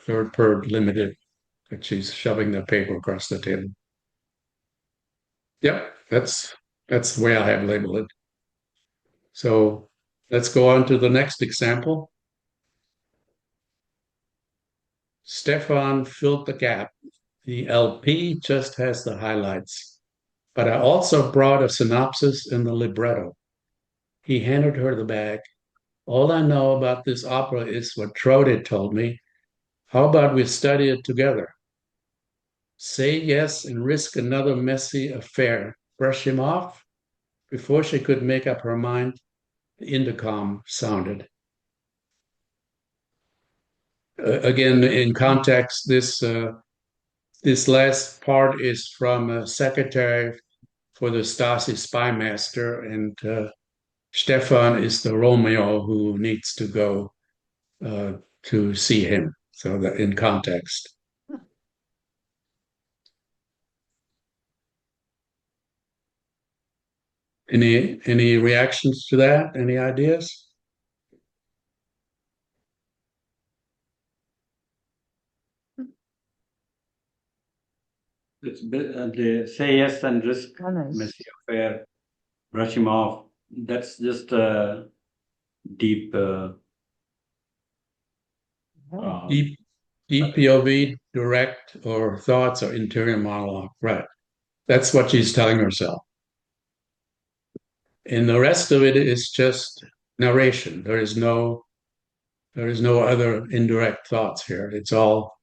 Third per limited, but she's shoving the paper across the table. Yep, that's the way I have labeled it. So let's go on to the next example. Stefan filled the gap. The LP just has the highlights, but I also brought a synopsis in the libretto. He handed her the bag. All I know about this opera is what Trode told me. How about we study it together? Say yes and risk another messy affair. Brush him off? Before she could make up her mind, the intercom sounded. Again, in context, this last part is from a secretary for the Stasi spy master, and Stefan is the Romeo who needs to go to see him. So that in context. Any reactions to that? Any ideas? They say yes and risk messy affair, brush him off. That's just a deep, Deep, deep POV, direct, or thoughts or interior monologue. Right. That's what she's telling herself. And the rest of it is just narration. There is no other indirect thoughts here. It's all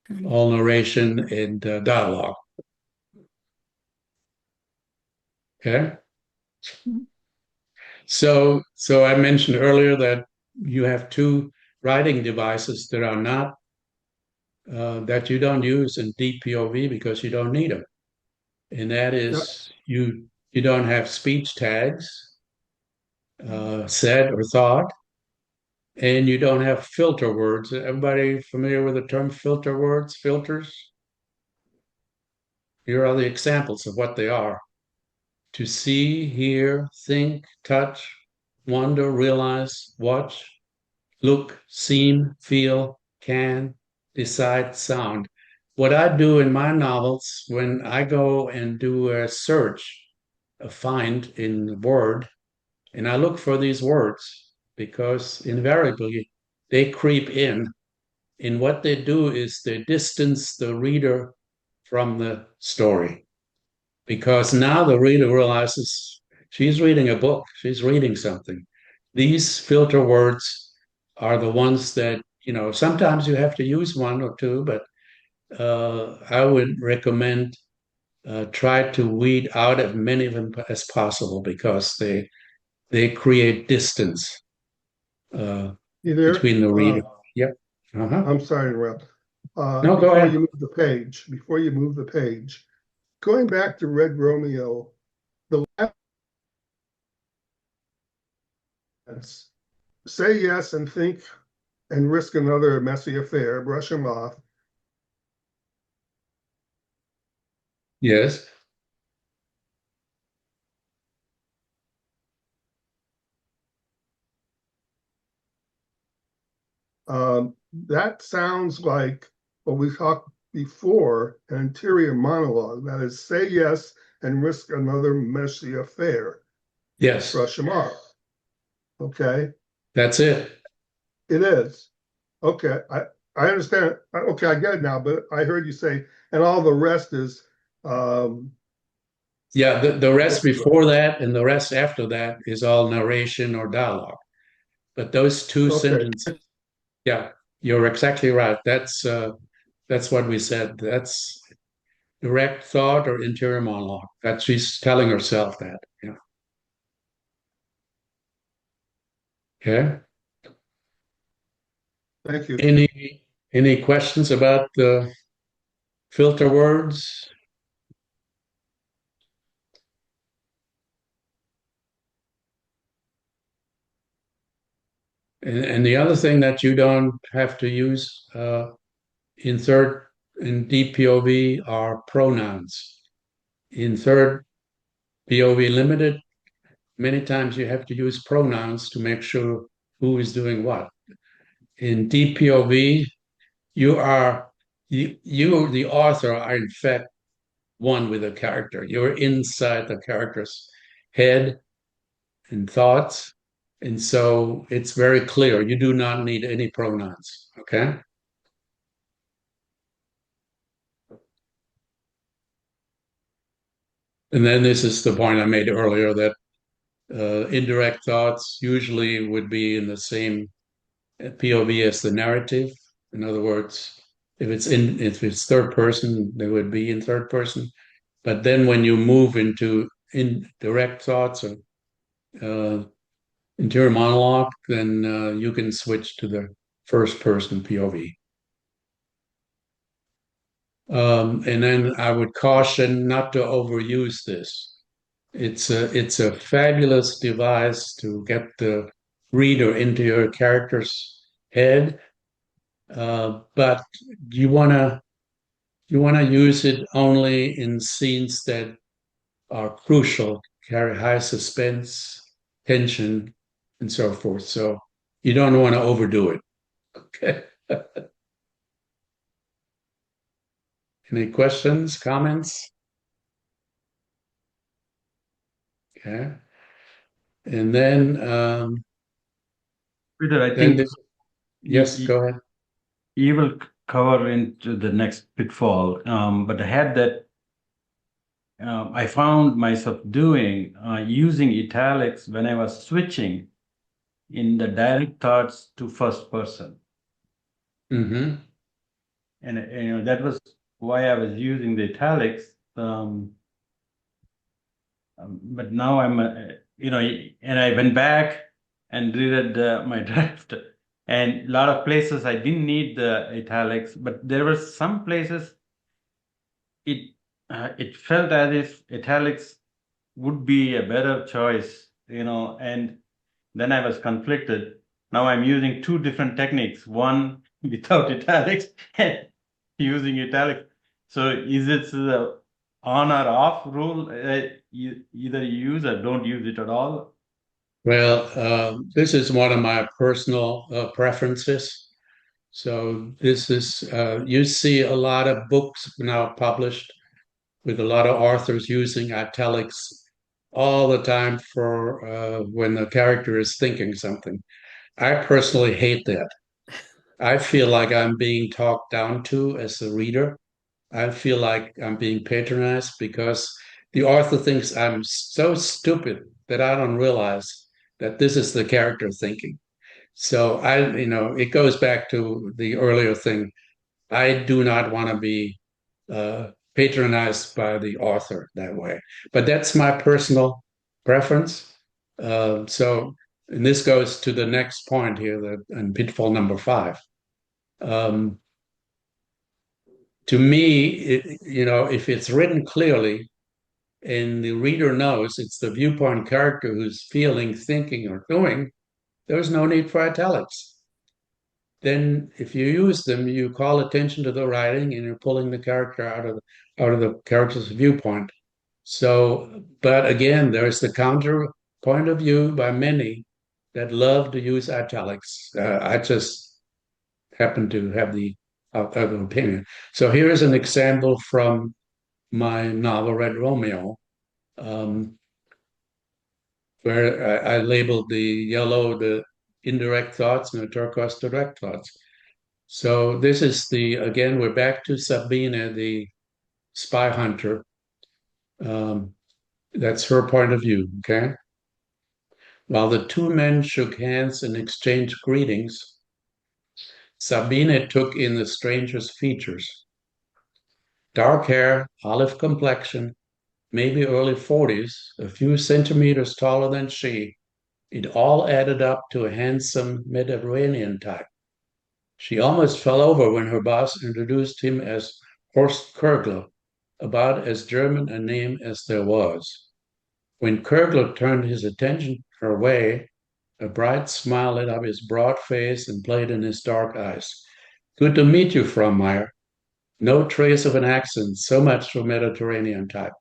narration and dialogue. Okay. So I mentioned earlier that you have two writing devices that are not that you don't use in deep POV because you don't need them, and that is you don't have speech tags, said or thought, and you don't have filter words. Everybody familiar with the term filter words, filters? Here are the examples of what they are: to see, hear, think, touch, wonder, realize, watch, look, seem, feel, can, decide, sound. What I do in my novels, when I go and do a search, a find in Word, and I look for these words, because invariably they creep in. And what they do is they distance the reader from the story. Because now the reader realizes she's reading a book, she's reading something. These filter words are the ones that, sometimes you have to use one or two, but I would recommend try to weed out as many of them as possible because they create distance Either, between the reader. Yep. Uh-huh. I'm sorry to interrupt. No, go ahead. Before you move the page, going back to Red Romeo, the last say yes and think and risk another messy affair, brush him off. Yes. That sounds like what we talked before, an interior monologue. That is, say yes and risk another messy affair. Yes. Brush him off. Okay. That's it. It is. Okay. I understand. Okay, I get it now, but I heard you say, and all the rest is Yeah, the rest before that and the rest after that is all narration or dialogue. But those two okay. sentences, yeah, You're exactly right. That's what we said. That's direct thought or interior monologue. That she's telling herself that. Yeah. Okay. Thank you. Any questions about the filter words? And the other thing that you don't have to use in third in deep POV are pronouns. In third POV limited, many times you have to use pronouns to make sure who is doing what. In deep POV, you, the author, are in fact one with the character. You're inside the character's head and thoughts. And so it's very clear. You do not need any pronouns. Okay. And then this is the point I made earlier that indirect thoughts usually would be in the same POV as the narrative. In other words, if it's third person, they would be in third person. But then when you move into indirect thoughts or interior monologue, then you can switch to the first person POV. And then I would caution not to overuse this. It's a fabulous device to get the reader into your character's head, but you wanna you wanna use it only in scenes that are crucial, carry high suspense, tension, and so forth. So you don't want to overdo it. Okay. Any questions, comments? Okay. And then Peter, I then think this, yes, go ahead. you will cover into the next pitfall. But I had that I found myself doing using italics when I was switching in the direct thoughts to first person. Mm-hmm. And that was why I was using the italics. But now I'm, and I went back and reread my draft. And a lot of places I didn't need the italics, but there were some places it felt as if italics would be a better choice, and then I was conflicted. Now I'm using two different techniques, one without italics and using italics. So is it the on or off rule? Either you use or don't use it at all? Well, this is one of my personal preferences. So this is you see a lot of books now published with a lot of authors using italics all the time for when the character is thinking something. I personally hate that. I feel like I'm being talked down to as a reader. I feel like I'm being patronized because the author thinks I'm so stupid that I don't realize that this is the character thinking. So it goes back to the earlier thing. I do not want to be patronized by the author that way. But that's my personal preference. And this goes to the next point here, and pitfall number 5. To me, if it's written clearly and the reader knows it's the viewpoint character who's feeling, thinking, or doing, there's no need for italics. Then if you use them, you call attention to the writing and you're pulling the character out of the character's viewpoint. So, but again, there's the counter point of view by many that love to use italics. I just happen to have the other opinion. So here is an example from my novel Red Romeo, where I labeled the yellow the indirect thoughts and the turquoise direct thoughts. So this is again, we're back to Sabine, the spy hunter. That's her point of view, okay? While the two men shook hands and exchanged greetings, Sabine took in the stranger's features. Dark hair, olive complexion, maybe early 40s, a few centimeters taller than she. It all added up to a handsome Mediterranean type. She almost fell over when her boss introduced him as Horst Kögler, about as German a name as there was. When Kögler turned his attention her way, a bright smile lit up his broad face and played in his dark eyes. Good to meet you, Frau Meyer. No trace of an accent, so much for Mediterranean type.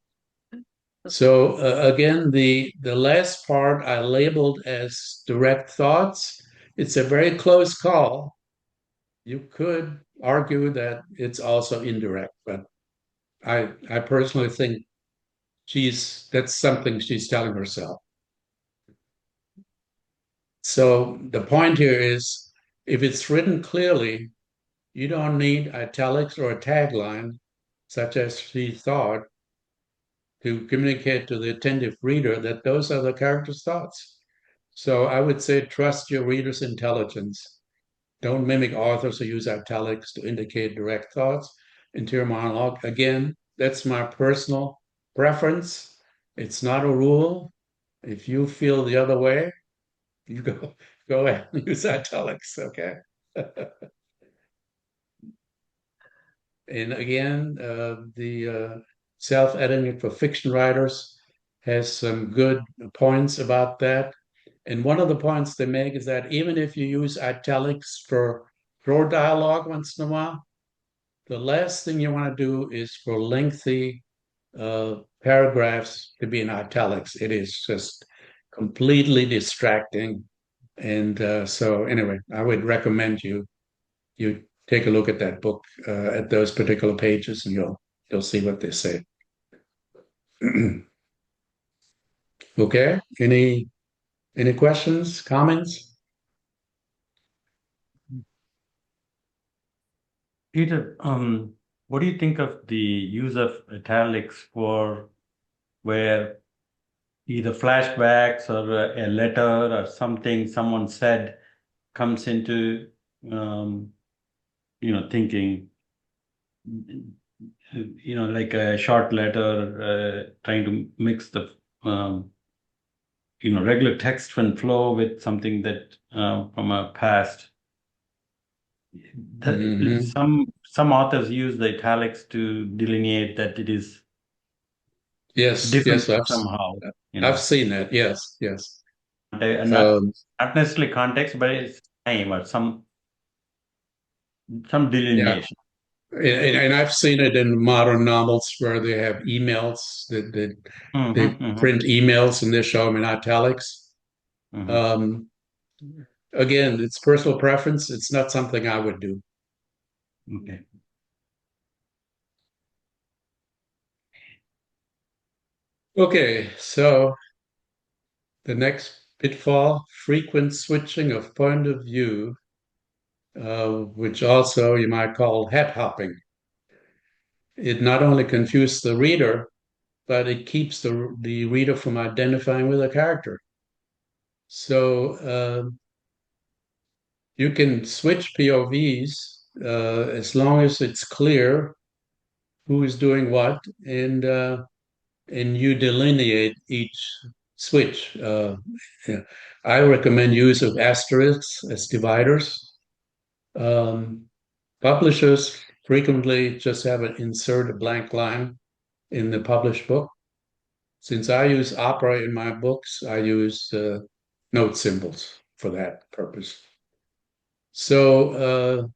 So again, the last part I labeled as direct thoughts. It's a very close call. You could argue that it's also indirect, but I personally think that's something she's telling herself. So the point here is, if it's written clearly, you don't need italics or a tagline, such as she thought, to communicate to the attentive reader that those are the character's thoughts. So I would say trust your reader's intelligence. Don't mimic authors who use italics to indicate direct thoughts. Interior monologue, again, that's my personal preference. It's not a rule. If you feel the other way, you go ahead and use italics, okay? And again, the self-editing for fiction writers has some good points about that. And one of the points they make is that even if you use italics for short dialogue once in a while, the last thing you want to do is for lengthy paragraphs to be in italics. It is just completely distracting. And so anyway, I would recommend you take a look at that book at those particular pages, and you'll see what they say. Okay. Any questions, comments? Peter, what do you think of the use of italics for where either flashbacks or a letter or something someone said comes into thinking, like a short letter, trying to mix the regular text and flow with something that from a past. Some authors use the italics to delineate that it is different somehow. I've seen that. Yes. Not necessarily context, but it's time or some delineation. Yeah. And I've seen it in modern novels where they have emails that they print emails and they show them in italics. Again, it's personal preference. It's not something I would do. Okay. Okay, so the next pitfall, frequent switching of point of view, which also you might call head hopping. It not only confuses the reader, but it keeps the reader from identifying with a character. So you can switch POVs as long as it's clear who is doing what, and you delineate each switch. Yeah. I recommend use of asterisks as dividers. Publishers frequently just have an insert a blank line in the published book. Since I use opera in my books, I use note symbols for that purpose. So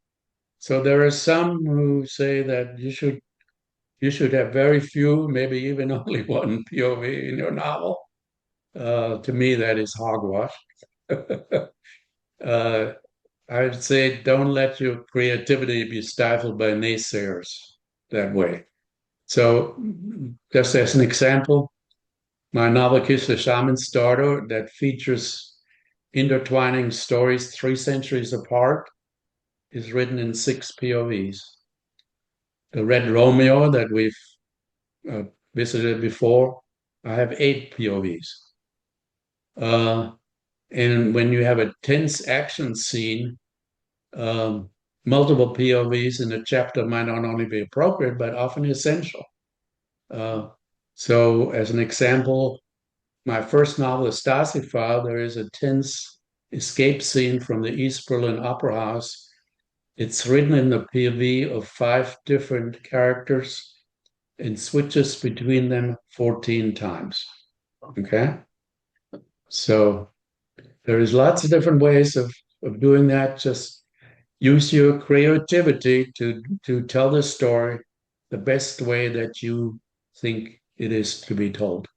there are some who say that you should have very few, maybe even only one POV in your novel. To me, that is hogwash. I'd say don't let your creativity be stifled by naysayers that way. So, just as an example, my novel Kiss the Shaman's Daughter, that features intertwining stories 3 centuries apart, is written in 6 POVs. The Red Romeo that we've visited before, I have 8 POVs. And when you have a tense action scene, multiple POVs in a chapter might not only be appropriate, but often essential. So as an example, my first novel, Stasi File, there is a tense escape scene from the East Berlin Opera House. It's written in the POV of 5 different characters and switches between them 14 times. Okay? So there is lots of different ways of doing that. Just use your creativity to tell the story the best way that you think it is to be told.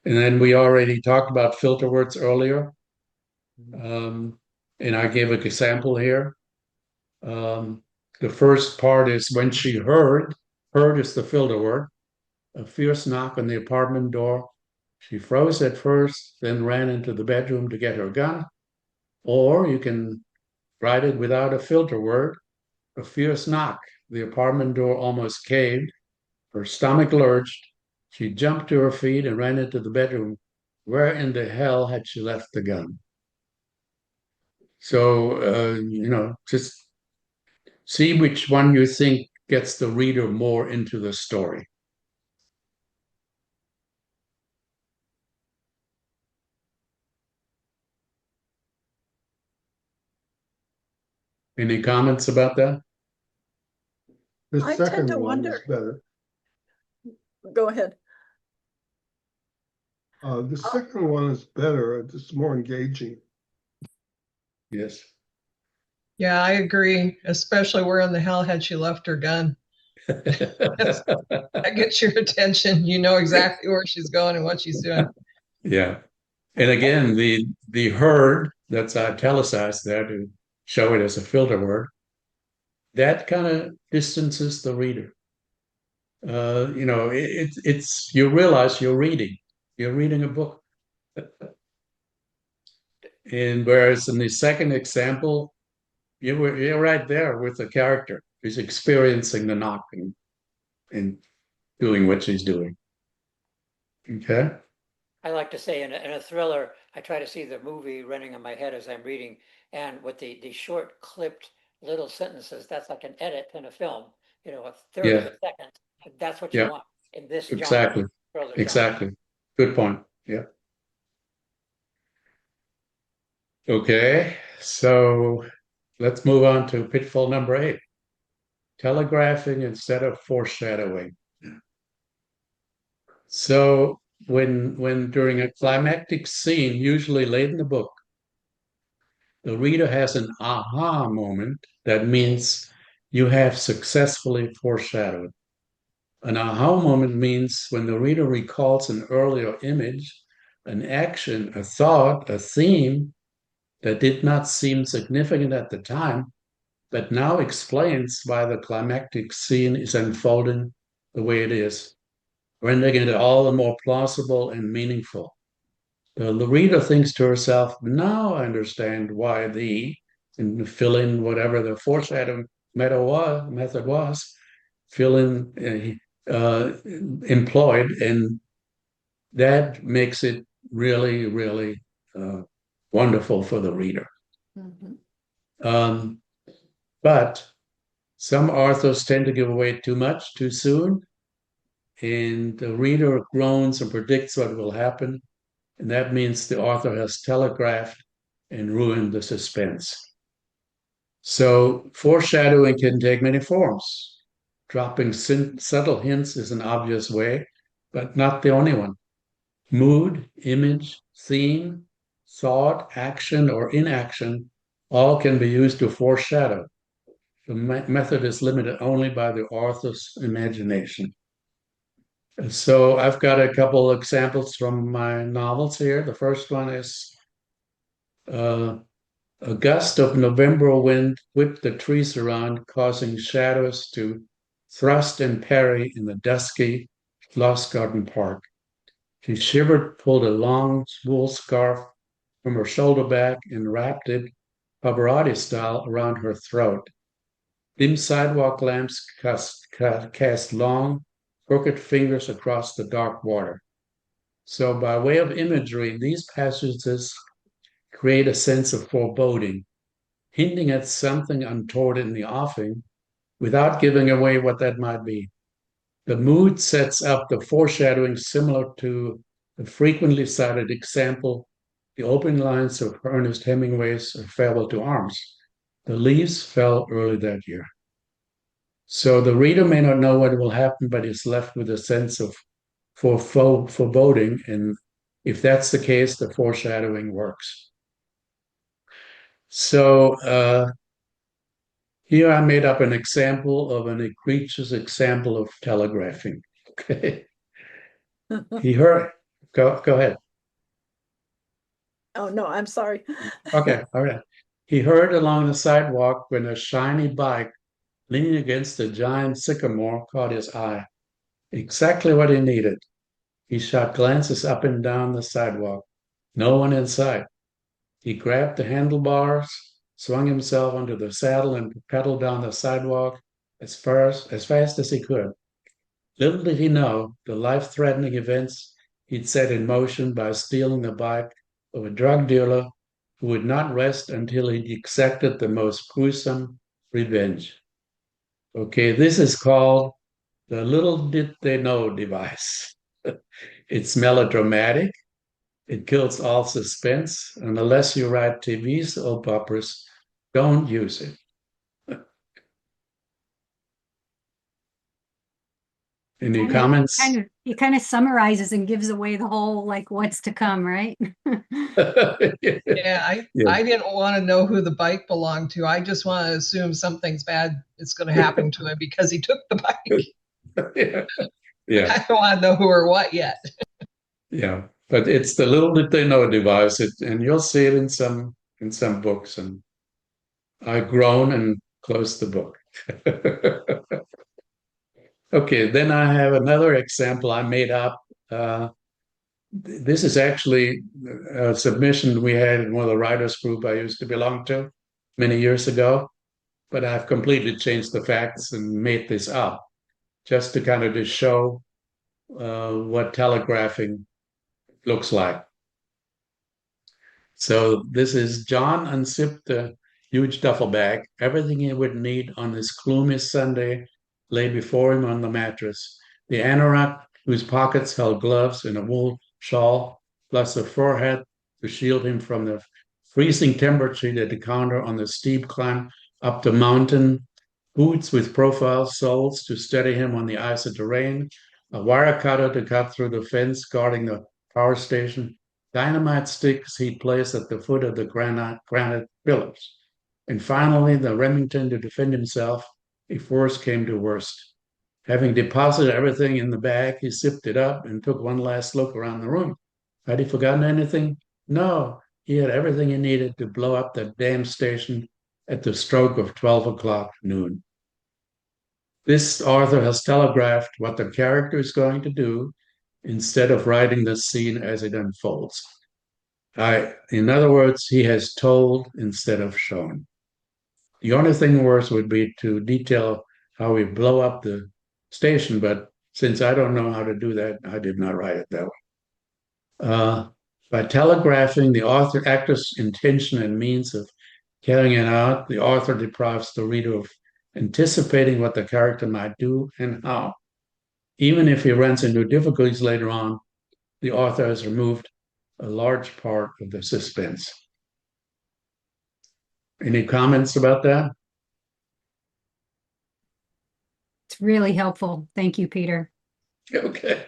And then we already talked about filter words earlier. And I gave an example here. The first part is when she heard is the filter word, a fierce knock on the apartment door. She froze at first, then ran into the bedroom to get her gun. Or you can write it without a filter word, a fierce knock. The apartment door almost caved. Her stomach lurched. She jumped to her feet and ran into the bedroom. Where in the hell had she left the gun? So, just see which one you think gets the reader more into the story. Any comments about that? The I tend second to one is wonder. better. Go ahead. The second one is better. It's more engaging. Yes. Yeah, I agree. Especially where in the hell had she left her gun? That gets your attention. You know exactly where she's going and what she's doing. Yeah. And again, the heard, that's italicized there to show it as a filter word, that kind of distances the reader. It's you realize you're reading a book. And whereas in the second example, you're right there with the character who's experiencing the knocking and doing what she's doing. Okay. I like to say in a thriller, I try to see the movie running in my head as I'm reading. And with the short clipped little sentences, that's like an edit in a film, a third of Yeah. a second. That's what you Yeah. want in this genre, Exactly. thriller genre. Exactly. Good point. Yeah. Okay. So let's move on to pitfall number 8. Telegraphing instead of foreshadowing. So when during a climactic scene, usually late in the book, the reader has an aha moment. That means you have successfully foreshadowed. An aha moment means when the reader recalls an earlier image, an action, a thought, a theme that did not seem significant at the time, but now explains why the climactic scene is unfolding the way it is, rendering it all the more plausible and meaningful. The reader thinks to herself, now I understand why and fill in whatever the foreshadowing method was, fill in employed, and that makes it really, really wonderful for the reader. Mm-hmm. But some authors tend to give away too much too soon, and the reader groans and predicts what will happen, and that means the author has telegraphed and ruined the suspense. So foreshadowing can take many forms. Dropping subtle hints is an obvious way, but not the only one. Mood, image, theme, thought, action, or inaction all can be used to foreshadow. The method is limited only by the author's imagination. So I've got a couple examples from my novels here. The first one is a gust of November wind whipped the trees around, causing shadows to thrust and parry in the dusky Schloss Garden Park. She shivered, pulled a long wool scarf from her shoulder back, and wrapped it, Pavarotti style, around her throat. Dim sidewalk lamps cast long, crooked fingers across the dark water. So, by way of imagery, these passages create a sense of foreboding. hinting at something untoward in the offing without giving away what that might be. The mood sets up the foreshadowing similar to the frequently cited example, the opening lines of Ernest Hemingway's Farewell to Arms. The leaves fell early that year. So the reader may not know what will happen, but is left with a sense of foreboding. And if that's the case, the foreshadowing works. So here I made up an example of an egregious example of telegraphing. Okay. He heard, go ahead. Oh, no, I'm sorry. Okay, all right. He heard along the sidewalk when a shiny bike leaning against a giant sycamore caught his eye. Exactly what he needed. He shot glances up and down the sidewalk. No one in sight. He grabbed the handlebars, swung himself onto the saddle, and pedaled down the sidewalk as fast as he could. Little did he know the life-threatening events he'd set in motion by stealing the bike of a drug dealer who would not rest until he'd exacted the most gruesome revenge. Okay, this is called the little did they know device. It's melodramatic. It kills all suspense. And unless you write TV soap operas, don't use it. Any comments? He kind of summarizes and gives away the whole like what's to come, right? Yeah, I didn't want to know who the bike belonged to. I just want to assume something's bad is going to happen to him because he took the bike. Yeah. I don't want to know who or what yet. Yeah, but it's the little did they know device, and you'll see it in some books. And I groan and close the book. Okay, then I have another example I made up. This is actually a submission we had in one of the writers group I used to belong to many years ago, but I've completely changed the facts and made this up just to kind of just show what telegraphing looks like. So this is John unzipped a huge duffel bag. Everything he would need on this gloomy Sunday lay before him on the mattress. The anorak, whose pockets held gloves and a wool shawl, plus a fur hat to shield him from the freezing temperature at the counter on the steep climb up the mountain, boots with profile soles to steady him on the ice of the rain, a wire cutter to cut through the fence guarding the power station, dynamite sticks he'd placed at the foot of the granite pillars, and finally the Remington to defend himself if worst came to worst. Having deposited everything in the bag, he zipped it up and took one last look around the room. Had he forgotten anything? No, he had everything he needed to blow up that damn station at the stroke of 12 o'clock noon. This author has telegraphed what the character is going to do instead of writing the scene as it unfolds. In other words, he has told instead of shown. The only thing worse would be to detail how we blow up the station, but since I don't know how to do that, I did not write it that way. By telegraphing the actor's intention and means of carrying it out, the author deprives the reader of anticipating what the character might do and how. Even if he runs into difficulties later on, the author has removed a large part of the suspense. Any comments about that? It's really helpful. Thank you, Peter. Okay.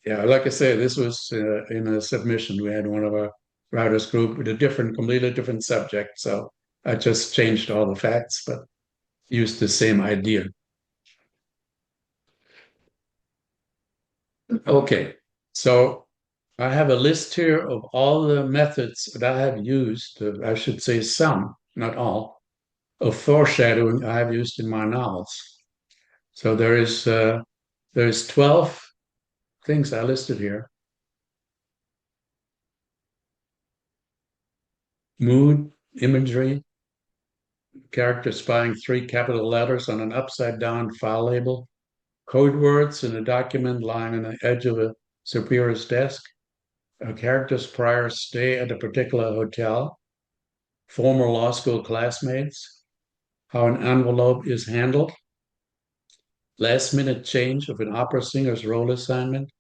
Yeah, like I say, this was in a submission. We had one of our writers group with a completely different subject. So I just changed all the facts, but used the same idea. Okay, so I have a list here of all the methods that I have used, I should say some, not all, of foreshadowing I have used in my novels. So there's 12 things I listed here. Mood, imagery, character spying 3 capital letters on an upside down file label, code words in a document lying on the edge of a superior's desk, a character's prior stay at a particular hotel, former law school classmates, how an envelope is handled, last minute change of an opera singer's role assignment,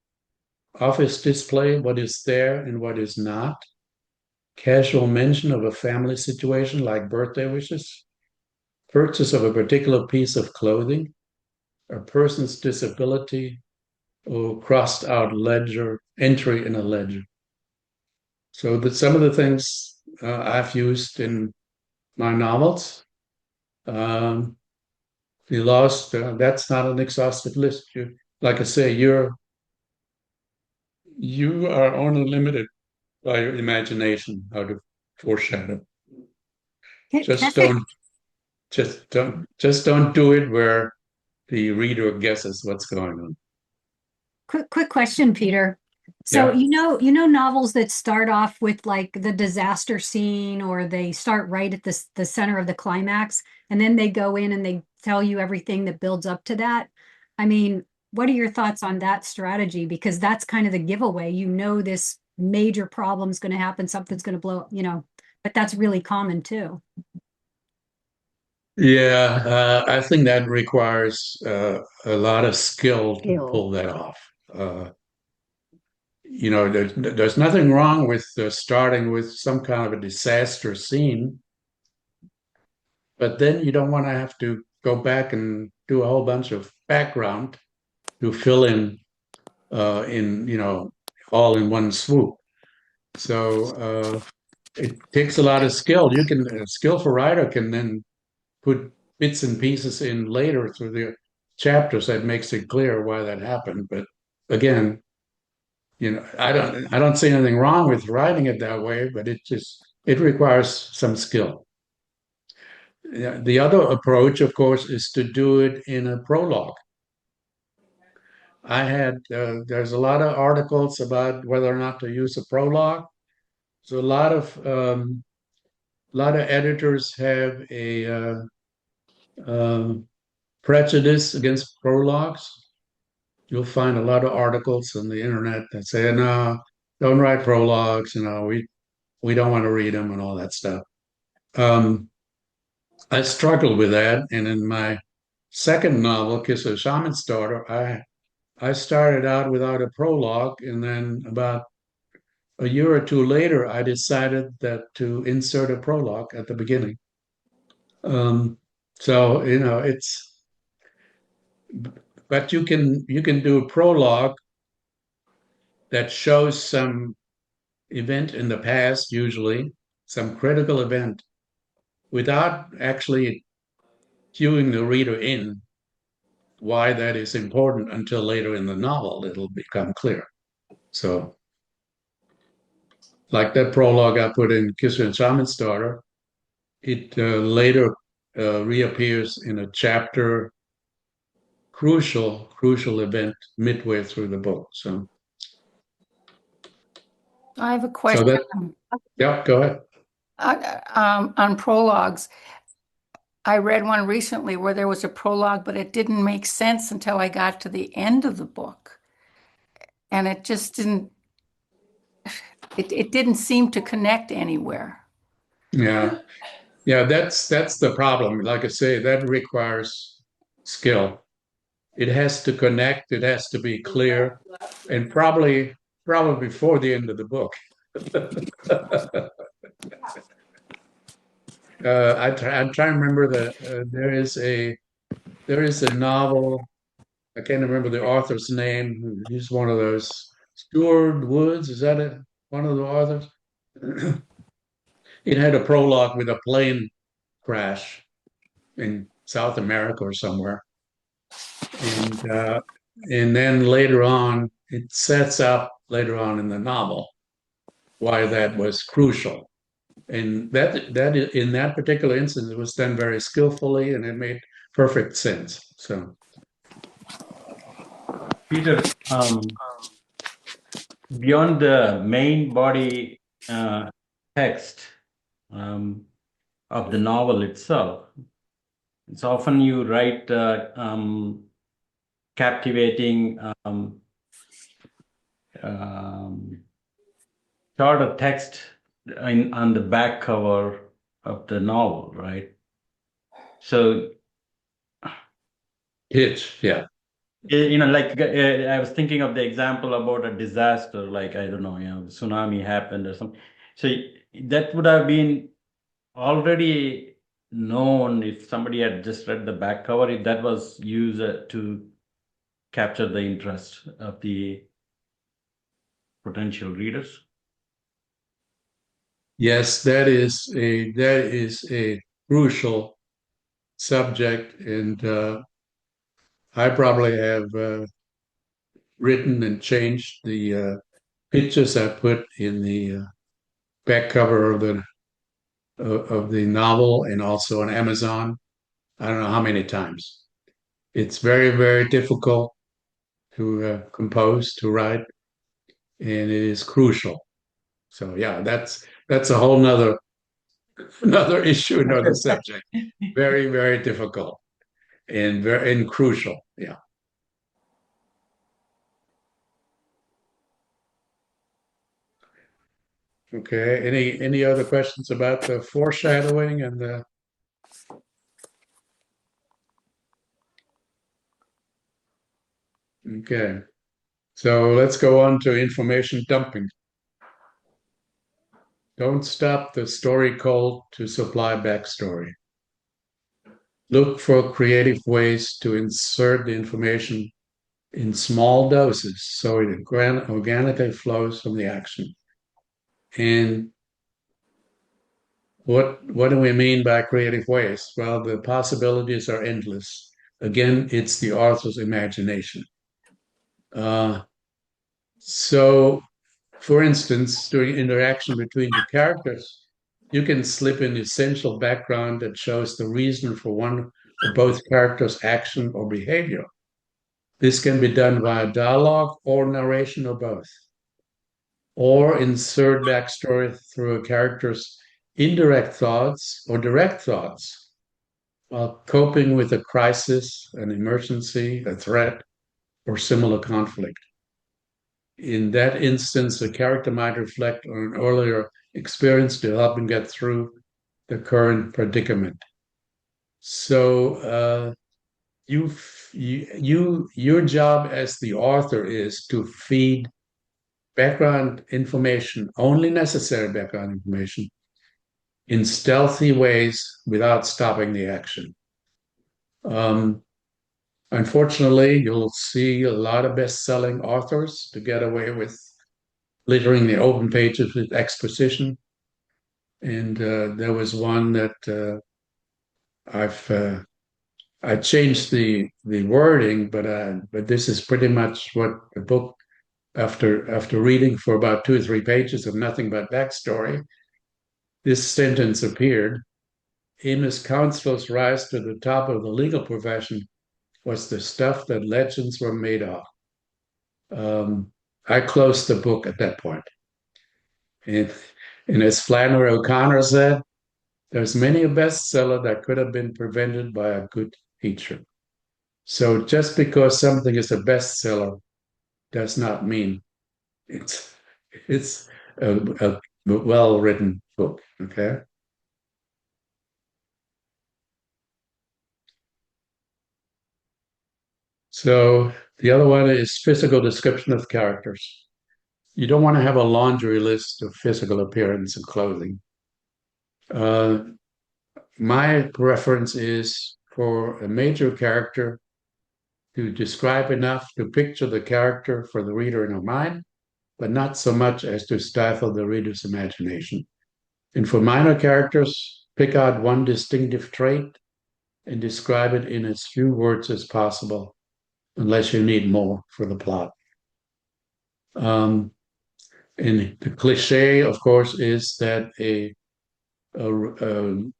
office display, what is there and what is not, casual mention of a family situation like birthday wishes, purchase of a particular piece of clothing, a person's disability, or crossed out ledger, entry in a ledger. So that some of the things I've used in my novels. You lost, that's not an exhaustive list. Like I say, you are only limited by your imagination how to foreshadow. Can I Just say don't, just don't do it where the reader guesses what's going on. quick question, Peter? So Yeah. you know novels that start off with like the disaster scene, or they start right at the center of the climax, and then they go in and they tell you everything that builds up to that. I mean, what are your thoughts on that strategy? Because that's kind of the giveaway. You know, this major problem's going to happen, something's going to blow, you know, but that's really common too. Yeah, I think that requires a lot of skill to pull that off. Uh, there's nothing wrong with starting with some kind of a disaster scene, but then you don't want to have to go back and do a whole bunch of background to fill in all in one swoop. So it takes a lot of skill. A skillful writer can then put bits and pieces in later through the chapters that makes it clear why that happened. But again, I don't see anything wrong with writing it that way, but it requires some skill. Yeah, the other approach, of course, is to do it in a prologue. There's a lot of articles about whether or not to use a prologue. So a lot of editors have a prejudice against prologues. You'll find a lot of articles on the internet that say, no, don't write prologues, we don't want to read them and all that stuff. I struggled with that. And in my second novel, Kiss of a Shaman's Daughter, I started out without a prologue. And then about a year or two later, I decided that to insert a prologue at the beginning. So, but you can do a prologue that shows some event in the past, usually some critical event, without actually cueing the reader in why that is important until later in the novel it'll become clear. So, like that prologue I put in Kisser and Shaman's Daughter, it later reappears in a chapter, crucial event midway through the book. So, I have a so question that, yeah, go ahead. on prologues. I read one recently where there was a prologue, but it didn't make sense until I got to the end of the book. And it just it didn't seem to connect anywhere. Yeah. Yeah, that's the problem. Like I say, that requires skill. It has to connect, it has to be clear, and probably before the end of the book. I'm trying to remember that there is a novel. I can't remember the author's name. He's one of those Stuart Woods. Is that it? One of the authors? It had a prologue with a plane crash in South America or somewhere, and then later on, it sets up later on in the novel why that was crucial. And that in that particular instance, it was done very skillfully, and it made perfect sense. So, Peter, beyond the main body text of the novel itself, it's often you write captivating short of text on the back cover of the novel, right? So, Yeah. like I was thinking of the example about a disaster, like I don't know, tsunami happened or something. So that would have been already known if somebody had just read the back cover, if that was used to capture the interest of the potential readers. Yes, that is a crucial subject, and I probably have written and changed the pictures I put in the back cover of the novel, and also on Amazon. I don't know how many times. It's very, very difficult to compose, to write, and it is crucial. So yeah, that's a whole nother another issue, another subject. Very, very difficult and very crucial. Yeah. Okay. Any other questions about the foreshadowing and the okay. So let's go on to information dumping. Don't stop the story cold to supply backstory. Look for creative ways to insert the information in small doses so it organically flows from the action. And what do we mean by creative ways? Well, the possibilities are endless. Again, it's the author's imagination. Uh, so, for instance, during interaction between the characters, you can slip in essential background that shows the reason for one or both characters' action or behavior. This can be done via dialogue or narration or both, or insert backstory through a character's indirect thoughts or direct thoughts while coping with a crisis, an emergency, a threat, or similar conflict. In that instance, the character might reflect on an earlier experience to help him get through the current predicament. So your job as the author is to feed background information, only necessary background information, in stealthy ways without stopping the action. Um, Unfortunately, you'll see a lot of best-selling authors to get away with littering the open pages with exposition. And there was one that I've I changed the wording, but this is pretty much what the book, after reading for about 2 or 3 pages of nothing but backstory, this sentence appeared. Amos Counsel's rise to the top of the legal profession was the stuff that legends were made of. I closed the book at that point. And, and as Flannery O'Connor said, there's many a bestseller that could have been prevented by a good teacher. So just because something is a bestseller does not mean it's it's a well-written book. Okay. So the other one is physical description of characters. You don't want to have a laundry list of physical appearance and clothing. Uh, my preference is for a major character to describe enough to picture the character for the reader in her mind, but not so much as to stifle the reader's imagination. And for minor characters, pick out one distinctive trait and describe it in as few words as possible, unless you need more for the plot. And the cliche, of course, is that a, a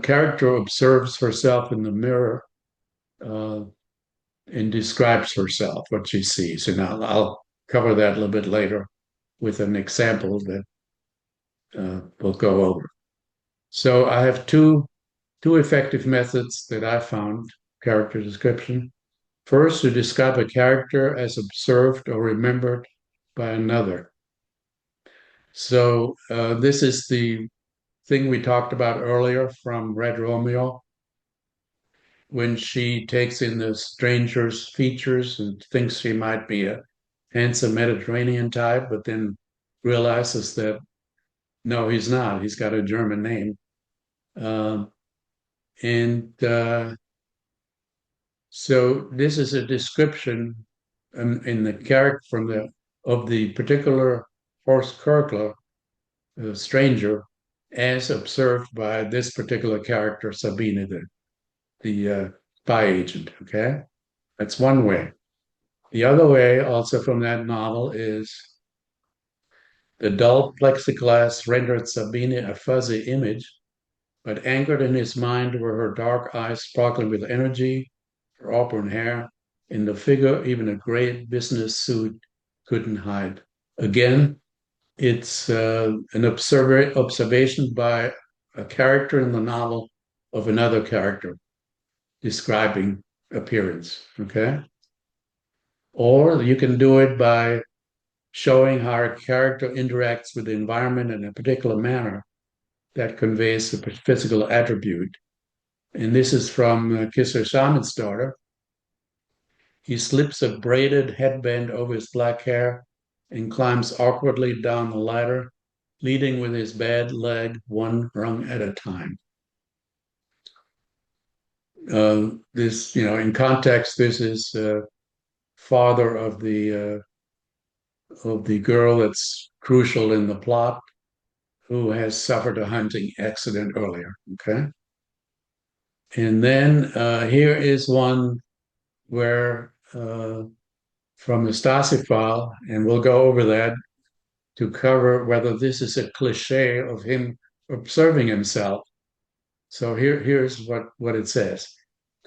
character observes herself in the mirror uh, and describes herself, what she sees. And I'll cover that a little bit later with an example that we'll go over. So I have two effective methods that I found character description. First, to describe a character as observed or remembered by another. So this is the thing we talked about earlier from Red Romeo, when she takes in the stranger's features and thinks she might be a handsome Mediterranean type, but then realizes that no, he's not. He's got a German name. Um, and so this is a description in the character of the particular Horst Körkler, stranger, as observed by this particular character, Sabine, the spy agent. Okay, that's one way. The other way, also from that novel, is the dull plexiglass rendered Sabine a fuzzy image, but anchored in his mind were her dark eyes sparkling with energy, her auburn hair, and the figure even a gray business suit couldn't hide. Again, it's an observation by a character in the novel of another character describing appearance. Okay. Or you can do it by showing how a character interacts with the environment in a particular manner that conveys a physical attribute. And this is from Kisser Shaman's daughter. He slips a braided headband over his black hair and climbs awkwardly down the ladder, leading with his bad leg one rung at a time. This, in context, this is father of the girl that's crucial in the plot, who has suffered a hunting accident earlier. Okay, and then here is one where from the Stasi file, and we'll go over that to cover whether this is a cliche of him observing himself. So here's what it says.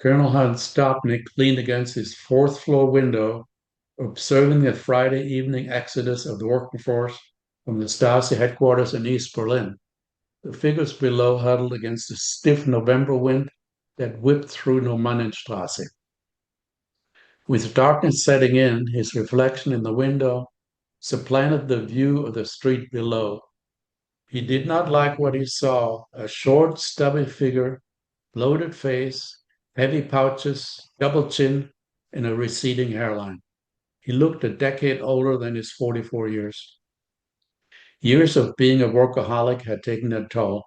Colonel Hunt Stopnik leaned against his fourth floor window, observing the Friday evening exodus of the working force from the Stasi headquarters in East Berlin. The figures below huddled against the stiff November wind that whipped through Normannenstrasse. With darkness setting in, his reflection in the window supplanted the view of the street below. He did not like what he saw, a short, stubby figure, bloated face, heavy pouches, double chin, and a receding hairline. He looked a decade older than his 44 years. Years of being a workaholic had taken a toll,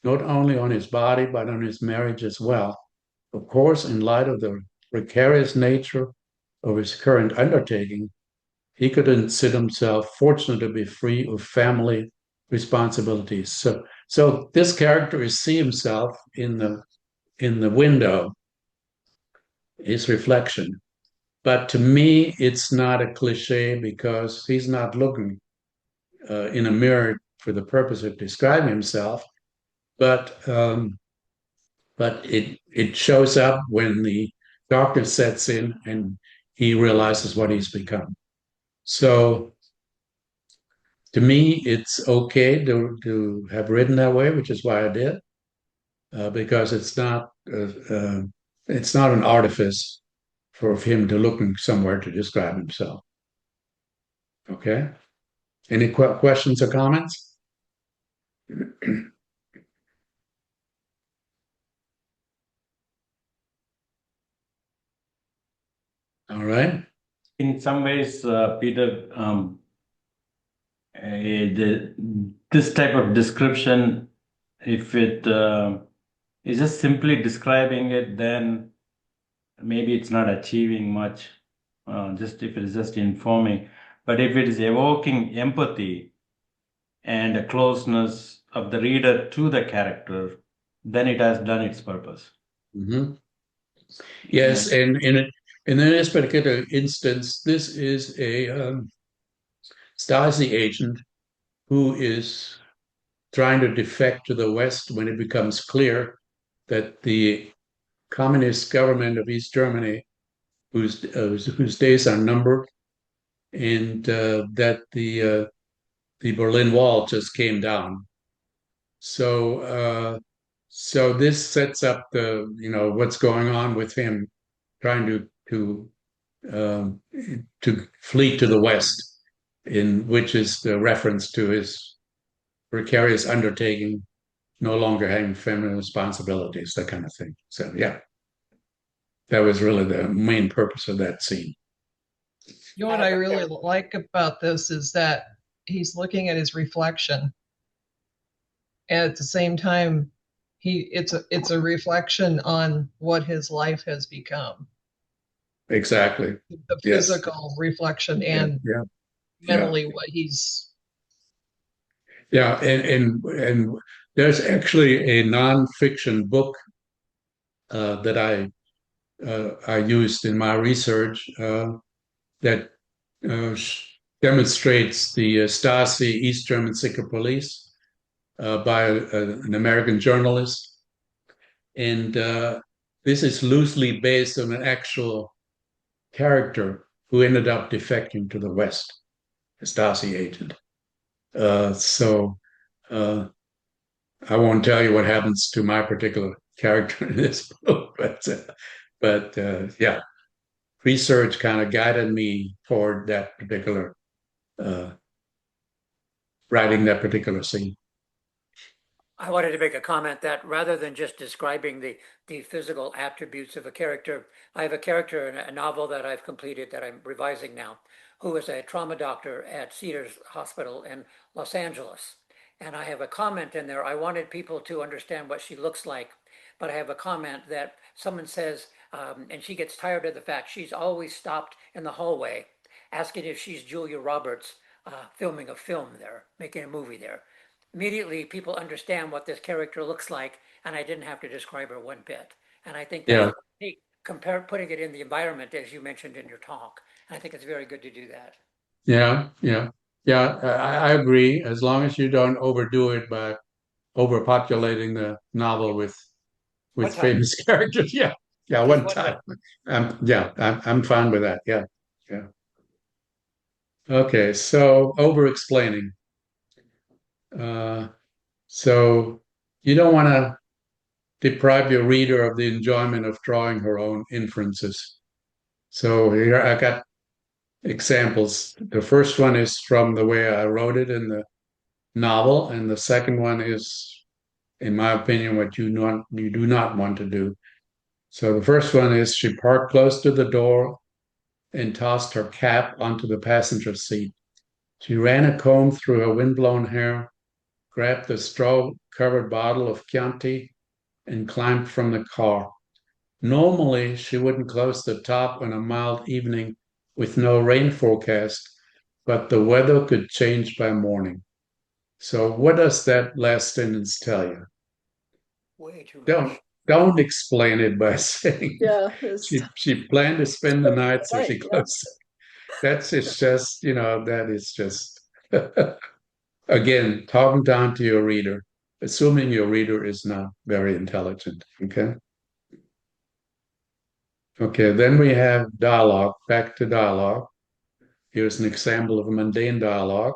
not only on his body, but on his marriage as well. Of course, in light of the precarious nature of his current undertaking, he could consider himself fortunate to be free of family responsibilities. So this character is see himself in the window, his reflection. But to me, it's not a cliche because he's not looking in a mirror for the purpose of describing himself, but it shows up when the darkness sets in and he realizes what he's become. So to me, it's okay to have written that way, which is why I did, because it's not an artifice for him to looking somewhere to describe himself. Okay. Any questions or comments? All right. In some ways, Peter, this type of description, if it is just simply describing it, then maybe it's not achieving much, just if it is just informing. But if it is evoking empathy and a closeness of the reader to the character, then it has done its purpose. Mm-hmm. Yes, and in this particular instance, this is a Stasi agent who is trying to defect to the West when it becomes clear that the communist government of East Germany, whose days are numbered, and that the Berlin Wall just came down. So this sets up what's going on with him trying to flee to the West, in which is the reference to his precarious undertaking no longer having feminine responsibilities, that kind of thing. So yeah, that was really the main purpose of that scene. You know what I really like about this is that he's looking at his reflection, and at the same time, it's a reflection on what his life has become. Exactly. The Yes. physical reflection and Yeah. mentally what he's. Yeah, and there's actually a nonfiction book that I used in my research that uh, demonstrates the Stasi East German secret police by an American journalist, and this is loosely based on an actual character who ended up defecting to the West, a Stasi agent. So uh, I won't tell you what happens to my particular character in this book, but yeah, research kind of guided me toward that particular uh, writing that particular scene. I wanted to make a comment that rather than just describing the physical attributes of a character, I have a character in a novel that I've completed that I'm revising now, who is a trauma doctor at Cedars Hospital in Los Angeles. And I have a comment in there. I wanted people to understand what she looks like, but I have a comment that someone says, and she gets tired of the fact she's always stopped in the hallway asking if she's Julia Roberts filming a film there, making a movie there. Immediately people understand what this character looks like, and I didn't have to describe her one bit. And I think that's Yeah, a technique, compare putting it in the environment as you mentioned in your talk. And I think it's very good to do that. yeah. I agree. As long as you don't overdo it by overpopulating the novel One with time, famous characters. Yeah, yeah. just One one time. time. I'm fine with that. Yeah, yeah. Okay, so over explaining. Uh, so you don't want to deprive your reader of the enjoyment of drawing her own inferences. So here I got examples. The first one is from the way I wrote it in the novel, and the second one is, in my opinion, what you do not want to do. So the first one is she parked close to the door and tossed her cap onto the passenger seat. She ran a comb through her windblown hair, grabbed the straw-covered bottle of Chianti, and climbed from the car. Normally, she wouldn't close the top on a mild evening with no rain forecast, but the weather could change by morning. So, what does that last sentence tell you? Way too Don't much. don't explain it by saying Yeah, it's she planned to spend the night, so right. she Yeah. closed. That's it's just that is just again talking down to your reader, assuming your reader is not very intelligent. Okay. Okay, then we have dialogue, back to dialogue. Here's an example of a mundane dialogue.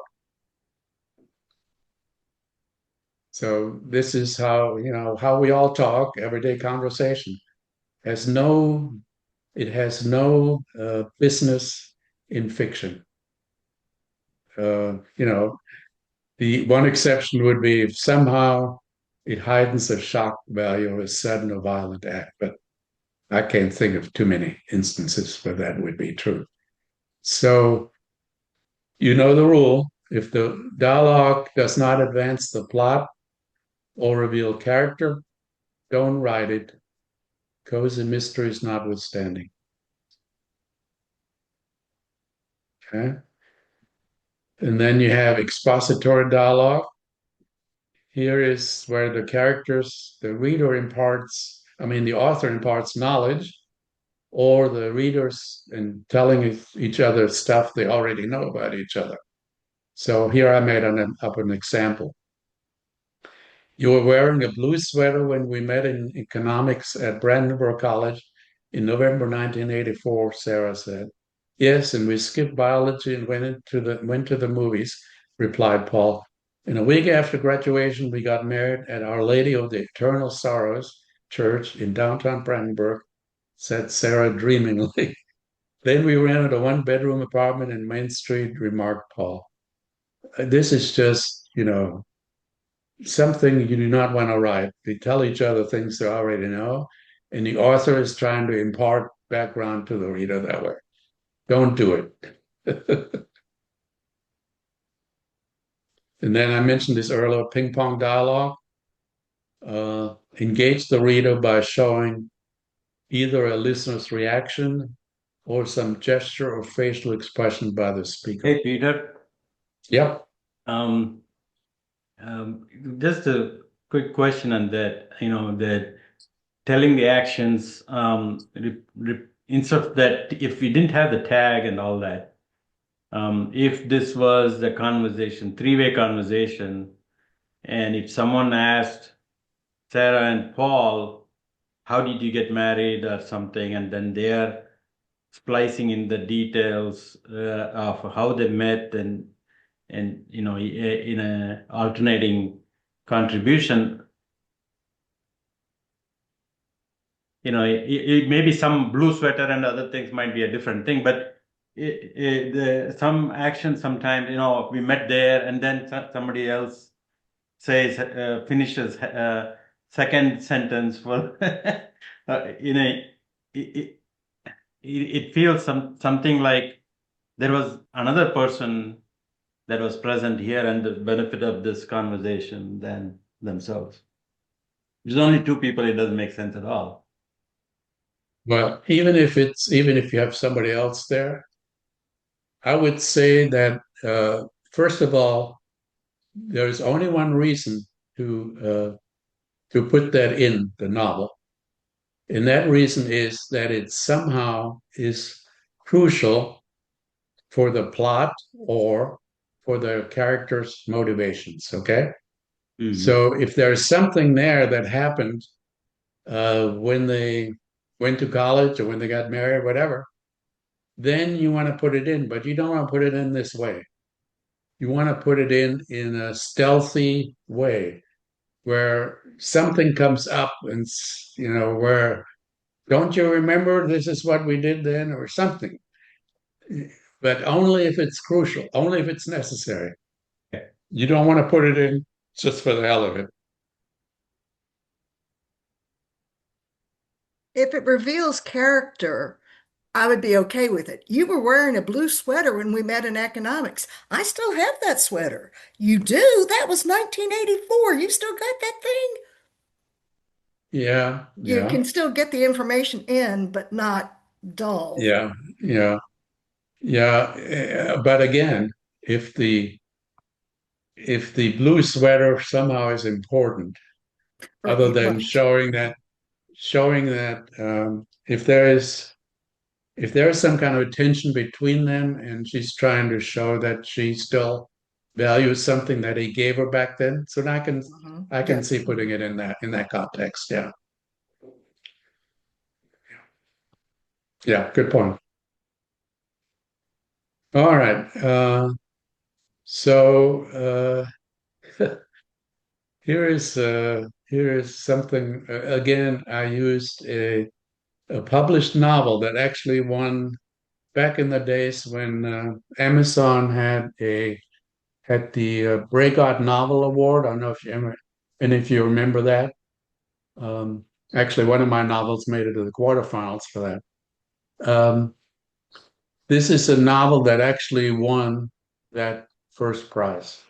So this is how we all talk, everyday conversation. Has no, it has no business in fiction. The one exception would be if somehow it heightens the shock value of a sudden or violent act, but I can't think of too many instances where that would be true. So you know the rule. If the dialogue does not advance the plot or reveal character, don't write it. Cozy mysteries notwithstanding. Okay. And then you have expository dialogue. Here is where the reader imparts, the author imparts knowledge, or the readers in telling each other stuff they already know about each other. So here I made up an example. You were wearing a blue sweater when we met in economics at Brandenburg College in November 1984, Sarah said. Yes, and we skipped biology and went to the movies, replied Paul. And a week after graduation, we got married at Our Lady of the Eternal Sorrows Church in downtown Brandenburg, said Sarah dreamingly. Then we rented a one-bedroom apartment in Main Street, remarked Paul. This is just, something you do not want to write. They tell each other things they already know, and the author is trying to impart background to the reader that way. Don't do it. And then I mentioned this earlier, ping pong dialogue. Engage the reader by showing either a listener's reaction or some gesture or facial expression by the speaker. Hey, Peter. Yep. Um, just a quick question on that. That telling the actions, instead of that, if we didn't have the tag and all that, if this was the conversation, three-way conversation, and if someone asked Sarah and Paul, how did you get married or something, and then they're splicing in the details of how they met and in a alternating contribution, maybe some blue sweater and other things might be a different thing, but some action sometimes, we met there and then somebody else says, finishes second sentence for, it feels something like there was another person that was present here and the benefit of this conversation than themselves. There's only two people, it doesn't make sense at all. Well, even if you have somebody else there, I would say that first of all, there's only one reason to put that in the novel, and that reason is that it somehow is crucial for the plot or for the characters' motivations. Okay, so if there's something there that happened when they went to college or when they got married, whatever, then you want to put it in, but you don't want to put it in this way. You want to put it in a stealthy way where something comes up and, where, don't you remember this is what we did then or something? But only if it's crucial, only if it's necessary. You don't want to put it in just for the hell of it. If it reveals character, I would be okay with it. You were wearing a blue sweater when we met in economics. I still have that sweater. You do? That was 1984. You still got that thing? Yeah, You yeah, can still get the information in, but not dull. yeah, yeah, yeah. But again, if the blue sweater somehow is important, other Right. than showing that if there is some kind of tension between them and she's trying to show that she still values something that he gave her back then. So I can Yes. see putting it in that context. Yeah. Yeah, good point. All right. So here is something again. I used a published novel that actually won back in the days when Amazon had the Breakout Novel Award. I don't know if you ever, and if you remember that. Actually, one of my novels made it to the quarterfinals for that. This is a novel that actually won that first prize,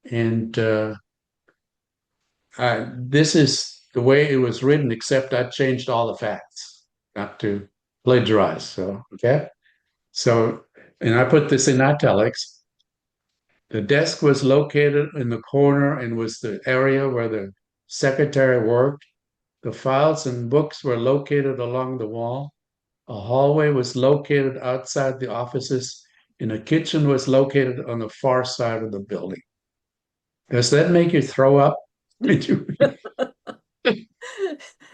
and this is the way it was written, except I changed all the facts, not to plagiarize. So, okay. So, and I put this in italics. The desk was located in the corner and was the area where the secretary worked. The files and books were located along the wall. A hallway was located outside the offices, and a kitchen was located on the far side of the building. Does that make you throw up?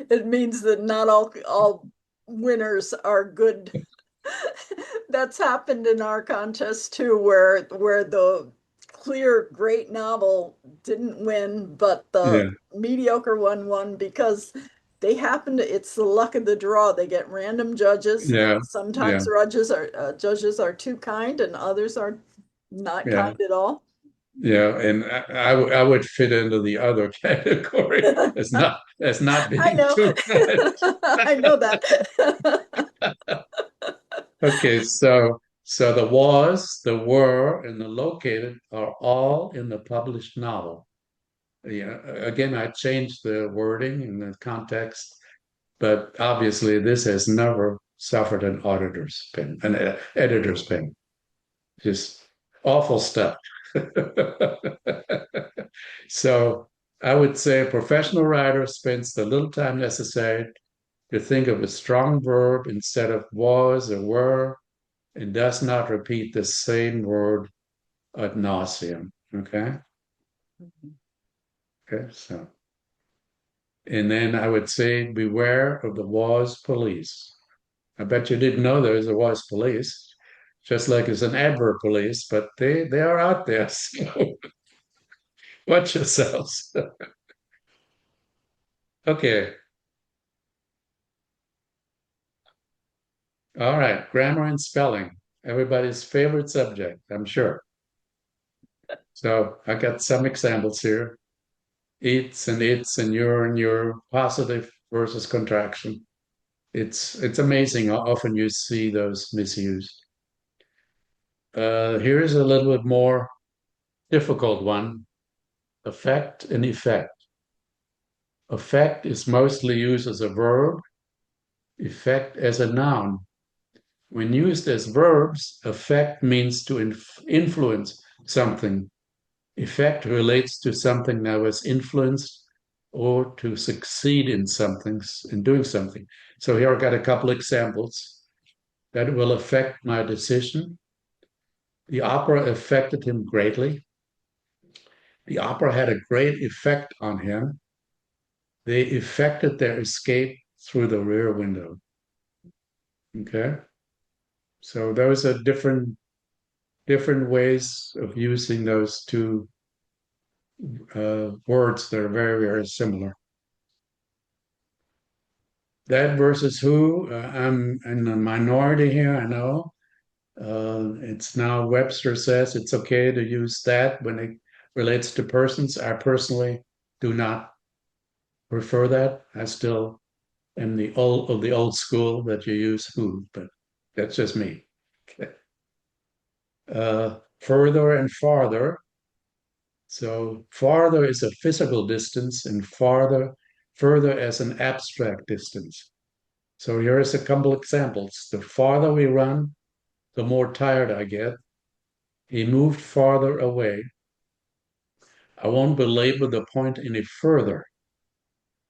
It means that not all winners are good. That's happened in our contest too, where the clear great novel didn't win, but the Yeah, mediocre one won because they happen to, it's the luck of the draw. They get random judges, yeah, and yeah, sometimes judges are too kind and others are not yeah. kind at all. Yeah, and I would fit into the other category. It's not I being know. too much. I know that. Okay, so the was, the were, and the located are all in the published novel. Yeah, again, I changed the wording and the context, but obviously this has never suffered an auditor's pen, an editor's pen. Just awful stuff. So I would say a professional writer spends the little time necessary to think of a strong verb instead of was or were, and does not repeat the same word ad nauseum. Okay. Okay. So, and then I would say beware of the was police. I bet you didn't know there was a was police, just like it's an adverb police, but they are out there. So watch yourselves. Okay. All right. Grammar and spelling. Everybody's favorite subject, I'm sure. So I got some examples here. It's and your positive versus contraction. It's amazing how often you see those misused. Here's a little bit more difficult one. Effect and effect. Effect is mostly used as a verb, effect as a noun. When used as verbs, effect means to influence something. Effect relates to something that was influenced or to succeed in something, in doing something. So here I got a couple examples that will affect my decision. The opera affected him greatly. The opera had a great effect on him. They effected their escape through the rear window. Okay. So those are different ways of using those two words that are very, very similar. That versus who, I'm in the minority here, I know. It's now Webster says it's okay to use that when it relates to persons. I personally do not prefer that. I still am the old school that you use who, but that's just me. Okay. Further and farther. So farther is a physical distance, and further as an abstract distance. So here's a couple examples. The farther we run, the more tired I get. He moved farther away. I won't belabor the point any further.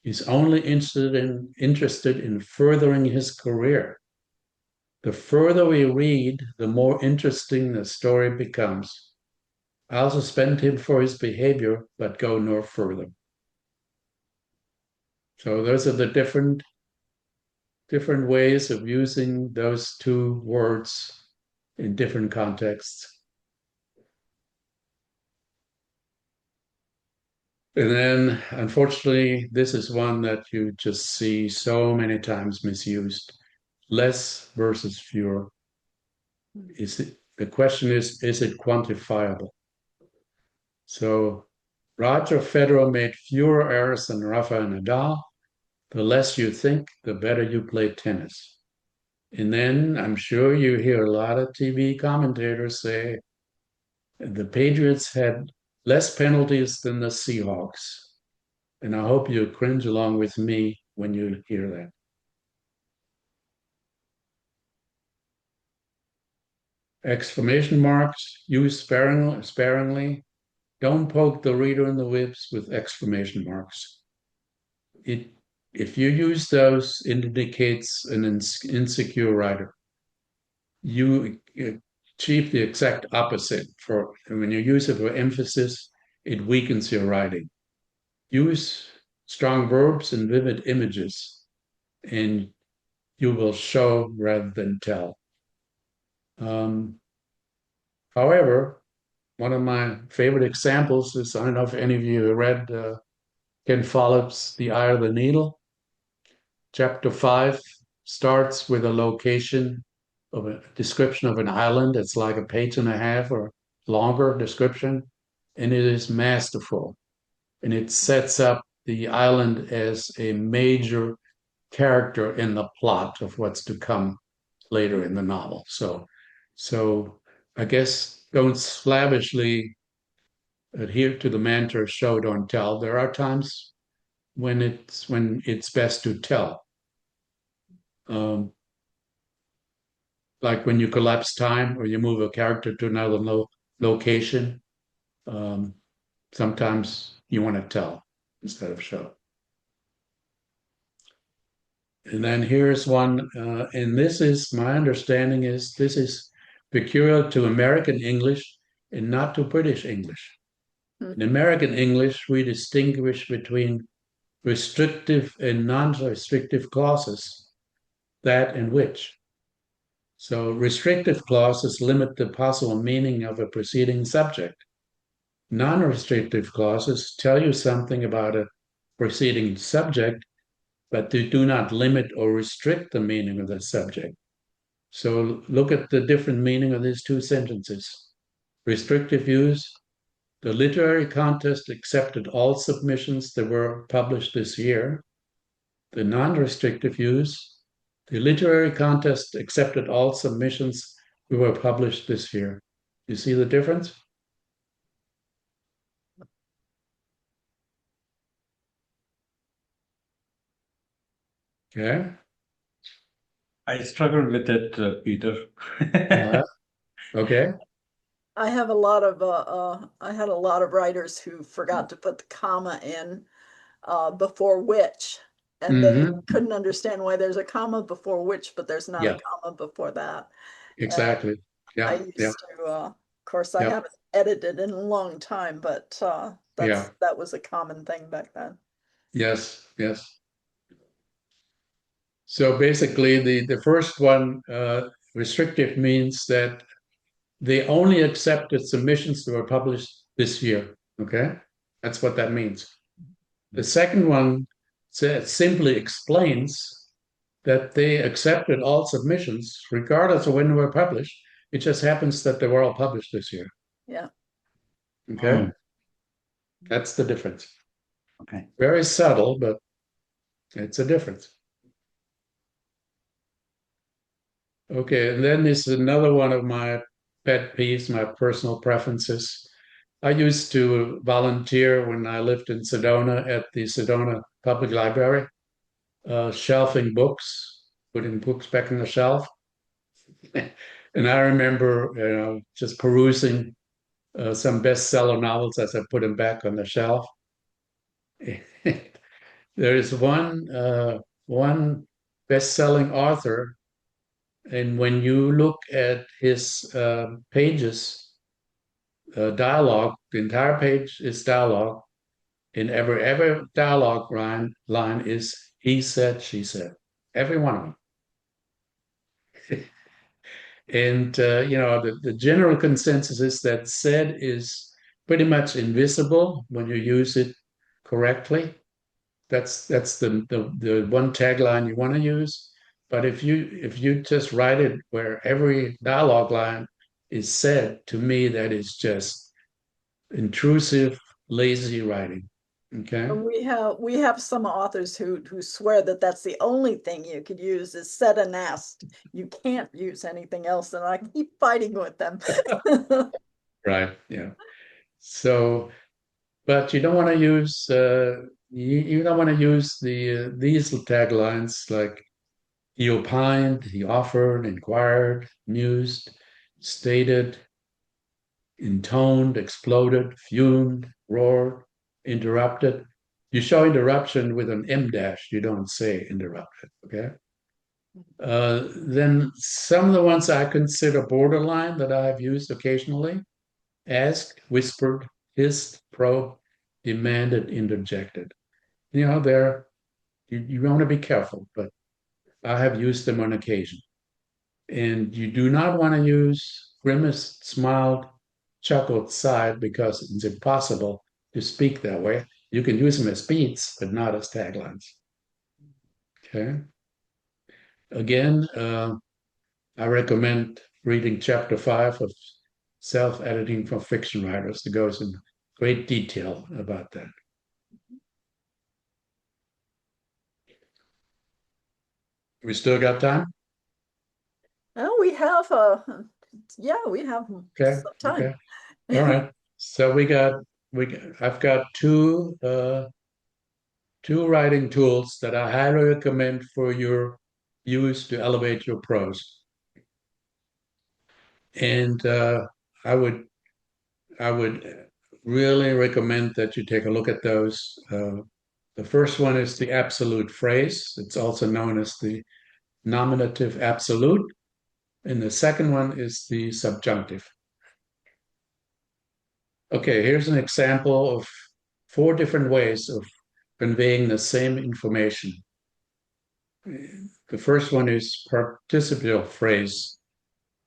He's only interested in furthering his career. The further we read, the more interesting the story becomes. I'll suspend him for his behavior, but go no further. So those are the different ways of using those two words in different contexts. And then, unfortunately, this is one that you just see so many times misused. Less versus fewer. The question is it quantifiable? So Roger Federer made fewer errors than Rafael Nadal. The less you think, the better you play tennis. And then I'm sure you hear a lot of TV commentators say the Patriots had less penalties than the Seahawks. And I hope you cringe along with me when you hear that. Exclamation marks used sparingly. Don't poke the reader in the ribs with exclamation marks. If you use those, it indicates an insecure writer. You achieve the exact opposite. For when you use it for emphasis, it weakens your writing. Use strong verbs and vivid images, and you will show rather than tell. However, one of my favorite examples is, I don't know if any of you read Ken Follett's The Eye of the Needle. Chapter 5 starts with a location of a description of an island. It's like a page and a half or longer description. and it is masterful. And it sets up the island as a major character in the plot of what's to come later in the novel. So I guess don't slavishly adhere to the mantra show don't tell. There are times when it's best to tell. Um, like when you collapse time or you move a character to another location. Um, sometimes you want to tell instead of show. And then here's one, and this is my understanding is this is peculiar to American English and not to British English. In American English, we distinguish between restrictive and non-restrictive clauses, that and which. So restrictive clauses limit the possible meaning of a preceding subject. Non-restrictive clauses tell you something about a preceding subject, but they do not limit or restrict the meaning of the subject. So look at the different meaning of these two sentences. Restrictive use, the literary contest accepted all submissions that were published this year. The non-restrictive use, the literary contest accepted all submissions that were published this year. You see the difference? Okay. I struggled with it, Peter. Okay. I had a lot of writers who forgot to put the comma in before which, and they couldn't understand why there's a comma before which, but there's not a Yeah, comma before that. exactly. I Yeah, yeah, used to, of course, I yeah, haven't edited in a long time, but yeah. that was a common thing back then. Yes, yes. So basically, the first one, restrictive, means that they only accepted submissions that were published this year. Okay, that's what that means. The second one simply explains that they accepted all submissions, regardless of when they were published. It just happens that they were all published this year. Yeah. Okay, that's the difference. Okay. Very subtle, but it's a difference. Okay, and then this is another one of my pet peeves, my personal preferences. I used to volunteer when I lived in Sedona at the Sedona Public Library, shelving books, putting books back in the shelf. And I remember, just perusing some bestseller novels as I put them back on the shelf. There is one best-selling author, and when you look at his pages, dialogue, the entire page is dialogue. In every dialogue line is he said, she said, every one of them. And the general consensus is that said is pretty much invisible when you use it correctly. That's the one tagline you want to use. But if you just write it where every dialogue line is said, to me that is just intrusive, lazy writing. Okay. And we have some authors who swear that that's the only thing you could use is said and asked. You can't use anything else, and I keep fighting with them. Right. Yeah. So, but you don't want to use you don't want to use these taglines like he opined, he offered, inquired, mused, stated, intoned, exploded, fumed, roared, interrupted. You show interruption with an M dash. You don't say interrupted. Okay. Then some of the ones I consider borderline that I've used occasionally: asked, whispered, hissed, probed, demanded, interjected. They're you want to be careful, but I have used them on occasion. And you do not want to use grimaced, smiled, chuckled, sighed, because it's impossible to speak that way. You can use them as beats, but not as taglines. Okay. Again, I recommend reading chapter 5 of Self-Editing for Fiction Writers that goes in great detail about that. We still got time? Well, we have we have Okay. some time. Okay. All right. So I've got two writing tools that I highly recommend for your use to elevate your prose. And I would I would really recommend that you take a look at those. The first one is the absolute phrase. It's also known as the nominative absolute. And the second one is the subjunctive. Okay, here's an example of 4 different ways of conveying the same information. The first one is participial phrase.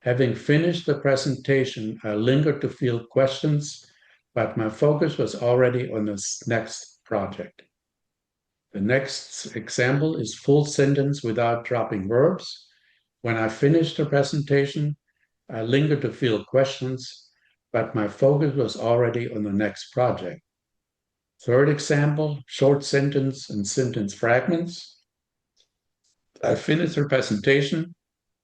Having finished the presentation, I lingered to field questions, but my focus was already on this next project. The next example is full sentence without dropping verbs. When I finished the presentation, I lingered to field questions, but my focus was already on the next project. Third example, short sentence and sentence fragments. I finished the presentation,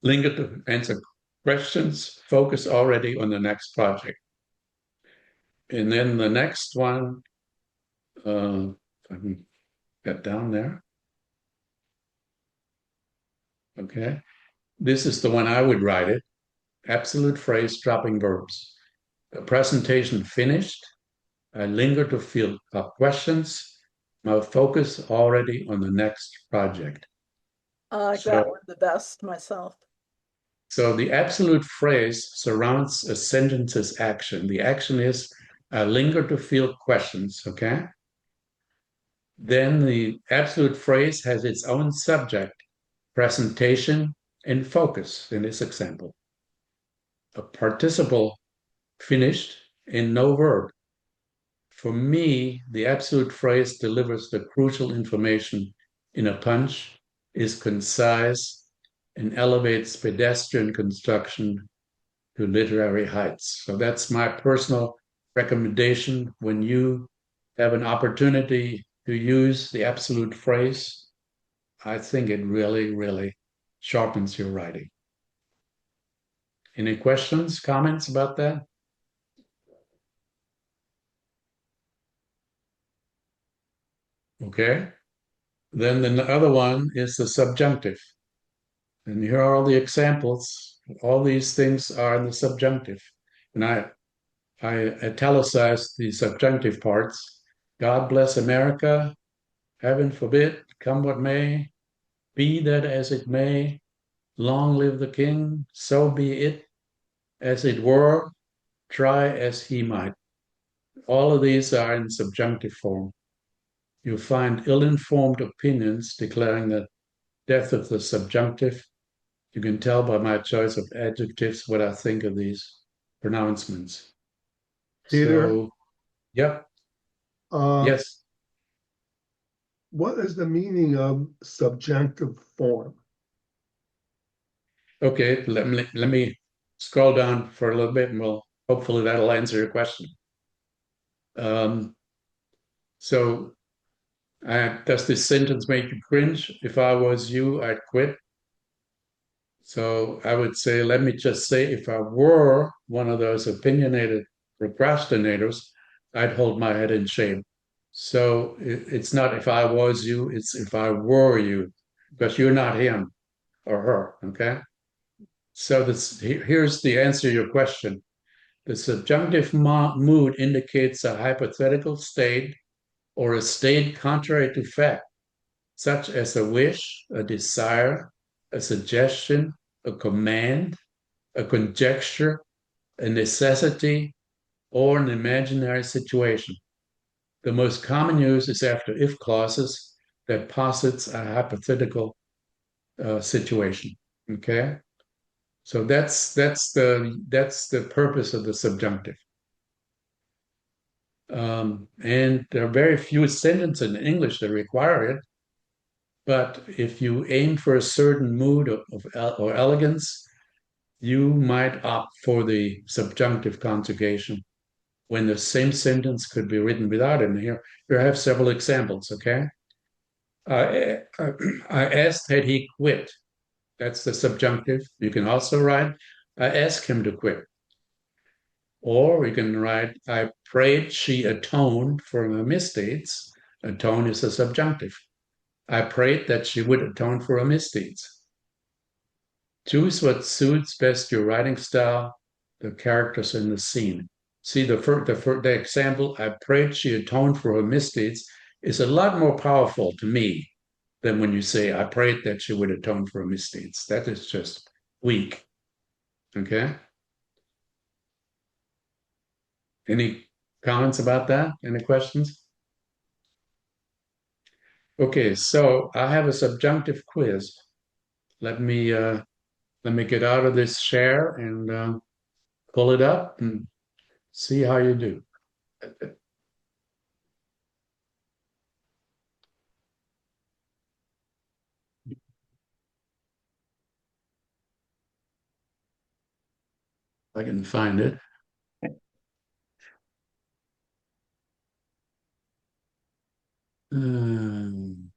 lingered to answer questions, focus already on the next project. And then the next one, if I can get down there. Okay. This is the one I would write it. Absolute phrase, dropping verbs. The presentation finished. I linger to field up questions. My focus already on the next project. I like So, that one the best myself. so the absolute phrase surrounds a sentence's action. The action is I linger to field questions, okay? Then the absolute phrase has its own subject, presentation, and focus in this example. A participle finished and no verb. For me, the absolute phrase delivers the crucial information in a punch, is concise, and elevates pedestrian construction to literary heights. So that's my personal recommendation when you have an opportunity to use the absolute phrase. I think it really, really sharpens your writing. Any questions, comments about that? Okay. Then the other one is the subjunctive. And here are all the examples. All these things are in the subjunctive. And I italicized the subjunctive parts. God bless America. Heaven forbid, come what may. Be that as it may. Long live the king. So be it. As it were. Try as he might. All of these are in subjunctive form. You find ill-informed opinions declaring the death of the subjunctive. You can tell by my choice of adjectives what I think of these pronouncements. Peter, So, yep, uh, yes. what is the meaning of subjunctive form? Okay, let me scroll down for a little bit and hopefully that'll answer your question. So does this sentence make you cringe? If I was you, I'd quit. So I would say, let me just say, if I were one of those opinionated procrastinators, I'd hold my head in shame. So it's not if I was you, it's if I were you, because you're not him or her, okay? So here's the answer to your question. The subjunctive mood indicates a hypothetical state or a state contrary to fact, such as a wish, a desire, a suggestion, a command, a conjecture, a necessity, or an imaginary situation. The most common use is after if clauses that posits a hypothetical situation. Okay, so that's the purpose of the subjunctive. And there are very few sentences in English that require it. But if you aim for a certain mood or elegance, you might opt for the subjunctive conjugation. when the same sentence could be written without it. And here I have several examples, okay? I asked had he quit. That's the subjunctive. You can also write, I asked him to quit. Or you can write, I prayed she atoned for her misdeeds. Atone is a subjunctive. I prayed that she would atone for her misdeeds. Choose what suits best your writing style, the characters in the scene. See, the example, I prayed she atoned for her misdeeds, is a lot more powerful to me than when you say, I prayed that she would atone for her misdeeds. That is just weak. Okay? Any comments about that? Any questions? Okay, so I have a subjunctive quiz. Let me get out of this share and pull it up and see how you do. I can find it. Um,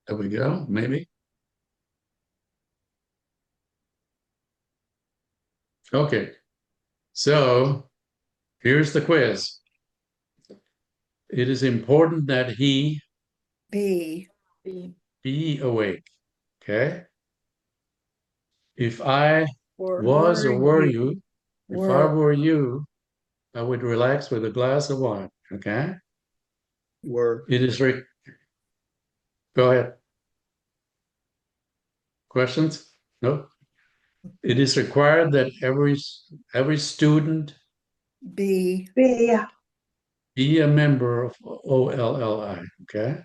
there we go, maybe. Okay, so here's the quiz. It is important that he Be. be awake, okay? If I Or was or were you, if I Were. were you, I would relax with a glass of wine, okay? Were. It is go ahead. Questions? No? It is required that every student Be. be a member of OLLI, okay?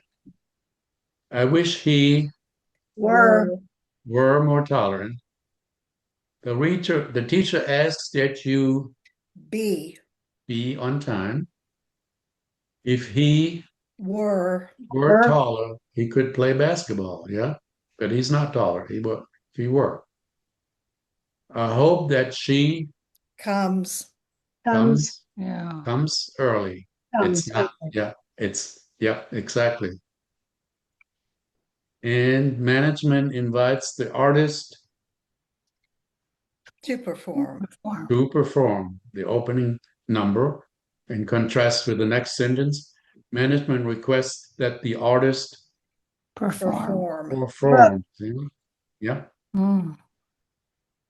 I wish he Were. were more tolerant. The teacher asks that you Be. be on time. If he Were. were taller, he could play basketball, yeah? But he's not taller. If he were. I hope that she Comes. comes Yeah. comes early. It's not, yeah, yeah, exactly. And management invites the artist To perform. to perform the opening number. In contrast with the next sentence, management requests that the artist Perform. perform. See? Yeah. Mm.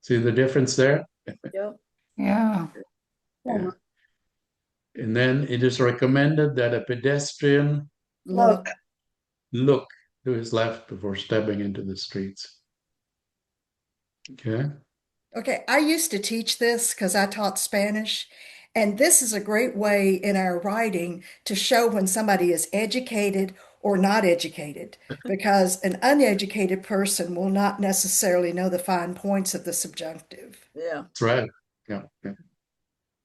See the difference there? Yep. Yeah. Yeah. And then it is recommended that a pedestrian Look. look to his left before stepping into the streets. Okay. Okay, I used to teach this because I taught Spanish, and this is a great way in our writing to show when somebody is educated or not educated, because an uneducated person will not necessarily know the fine points of the subjunctive. Yeah. That's right. Yeah. Yeah.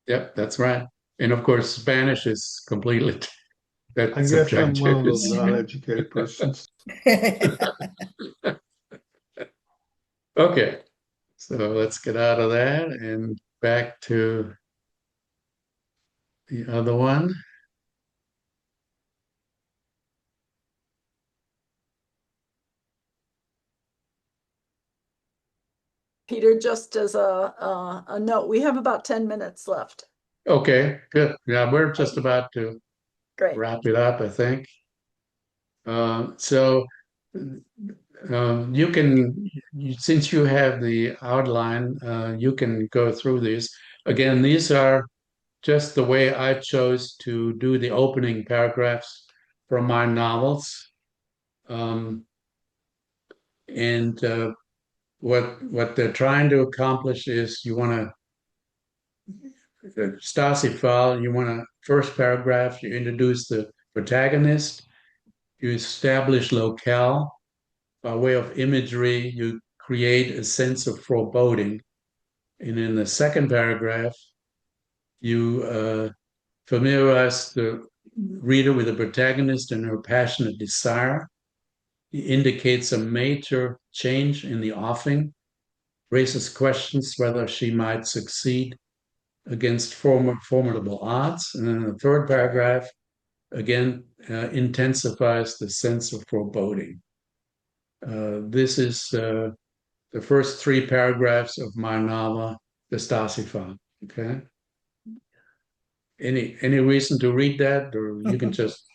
Yep, that's right. And of course, Spanish is completely that I guess I'm one subjunctive of those is non-educated persons. okay. So let's get out of that and back to the other one. Peter, just as a note, we have about 10 minutes left. Okay, good. Yeah, we're just about to Great. wrap it up, I think. So you can, since you have the outline, you can go through these. Again, these are just the way I chose to do the opening paragraphs from my novels. And what they're trying to accomplish is you want to Stasi file, you want to first paragraph, you introduce the protagonist, you establish locale. By way of imagery, you create a sense of foreboding. And in the second paragraph, you familiarize the reader with the protagonist and her passionate desire. indicates a major change in the offing, raises questions whether she might succeed against formidable odds. And then the third paragraph, again, intensifies the sense of foreboding. This is the first three paragraphs of my novel, The Stasi File. Okay. Any reason to read that, or you can just.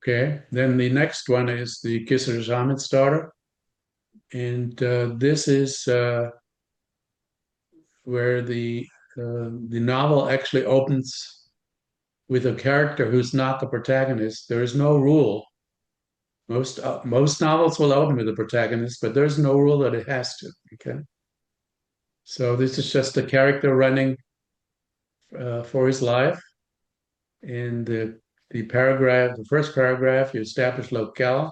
Okay. Then the next one is the Kisser Starter, and this is where the novel actually opens with a character who's not the protagonist. There is no rule. Most novels will open with the protagonist, but there's no rule that it has to. Okay, so this is just a character running for his life. In the first paragraph, you establish locale.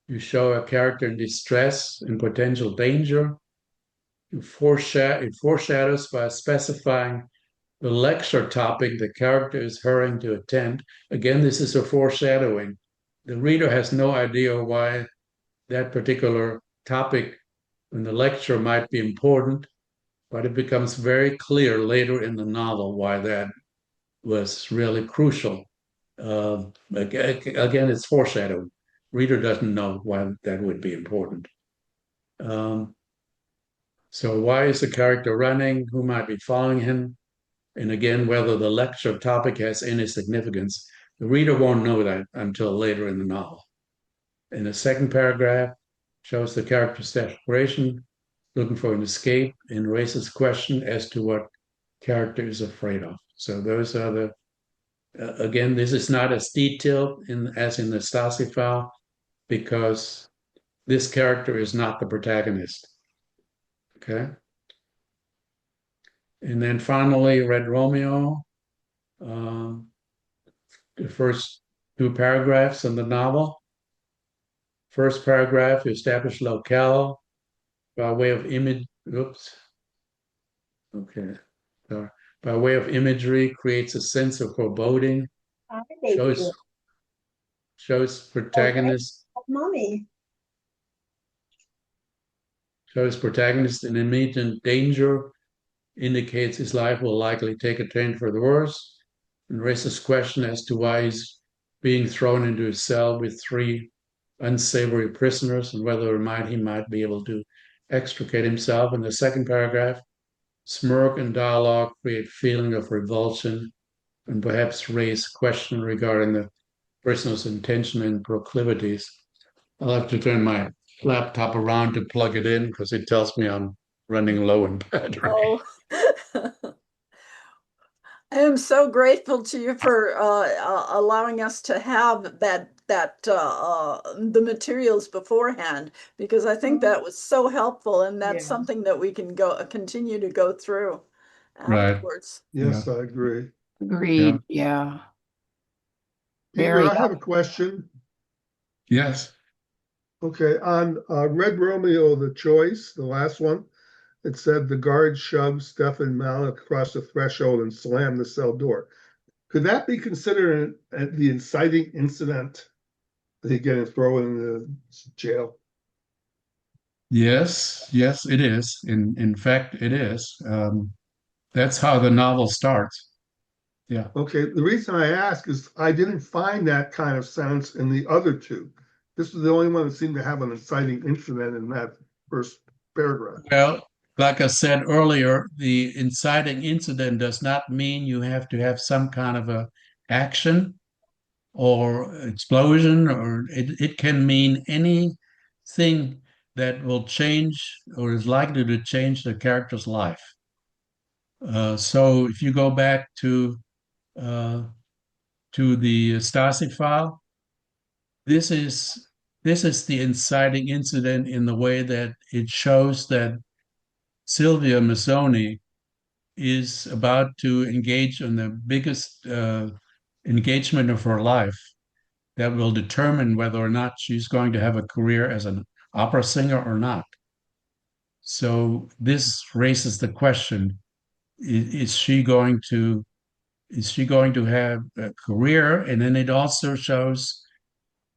You show a character in distress and potential danger. It foreshadows by specifying the lecture topic the character is hurrying to attend. Again, this is a foreshadowing. The reader has no idea why that particular topic in the lecture might be important, but it becomes very clear later in the novel why that was really crucial. Again, it's foreshadowing. Reader doesn't know why that would be important. So why is the character running? Who might be following him? And again, whether the lecture topic has any significance. The reader won't know that until later in the novel. In the second paragraph, shows the character's desperation, looking for an escape, and raises question as to what character is afraid of. So those are the again, this is not as detailed as in the Stasi file because this character is not the protagonist. Okay. And then finally, Red Romeo, the first two paragraphs in the novel. First paragraph, you establish locale by way of image. Oops. Okay. By way of imagery, creates a sense of foreboding. Shows protagonist. Mommy. Shows protagonist in immediate danger, indicates his life will likely take a turn for the worse, and raises question as to why he's being thrown into a cell with three unsavory prisoners and whether he might be able to extricate himself. In the second paragraph, smirk and dialogue create feeling of revulsion and perhaps raise question regarding the prisoner's intention and proclivities. I'll have to turn my laptop around to plug it in because it tells me I'm running low in battery. Oh. I am so grateful to you for allowing us to have the materials beforehand, because I think that was so helpful, and that's something that we can continue to go through afterwards. Right. Yes, I agree. Agreed. Yeah. Peter, I have a question. Yes. Okay, on Red Romeo, the choice, the last one, it said the guard shoved Stefan Malik across the threshold and slammed the cell door. Could that be considered the inciting incident that he getting thrown in the jail? Yes, it is. In fact, it is. That's how the novel starts. Yeah. Okay, the reason I ask is I didn't find that kind of sense in the other two. This was the only one that seemed to have an inciting incident in that first paragraph. Well, like I said earlier, the inciting incident does not mean you have to have some kind of a action or explosion, or it can mean anything that will change or is likely to change the character's life. So if you go back to the Stasi file, this is the inciting incident in the way that it shows that Silvia Mazzoni is about to engage in the biggest engagement of her life that will determine whether or not she's going to have a career as an opera singer or not. So this raises the question, is she going to have a career? And then it also shows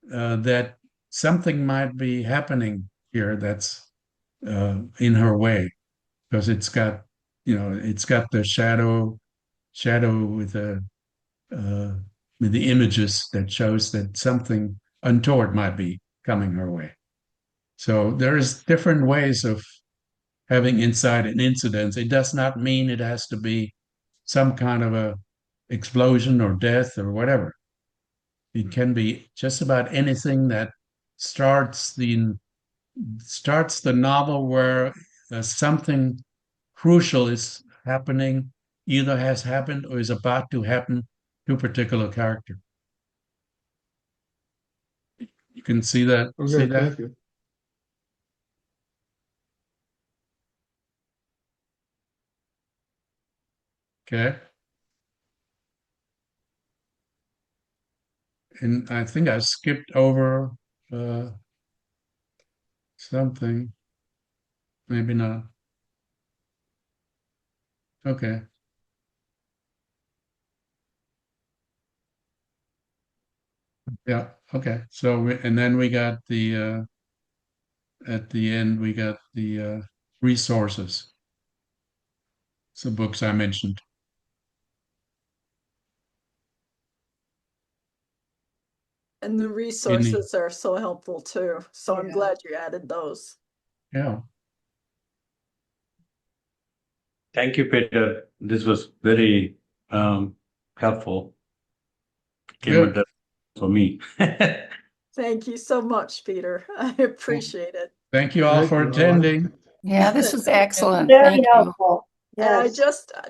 that something might be happening here that's in her way, because it's got the shadow uh, with the images that shows that something untoward might be coming her way. So there's different ways of having insight in incidents. It does not mean it has to be some kind of a explosion or death or whatever. It can be just about anything that starts the novel where something crucial is happening, either has happened or is about to happen to a particular character. You can see that. Okay, See that? thank you. Okay. And I think I skipped over something. Maybe not. Okay. Yeah. Okay. So, and then we got the at the end, we got the resources. It's the books I mentioned. And the resources are so helpful too. So I'm glad you added those. Yeah. Thank you, Peter. This was very helpful. Came Good. for me. Thank you so much, Peter. I appreciate it. Thank you all Thank for you. attending. Yeah, this was excellent. Very Thank you. helpful. And I Yes.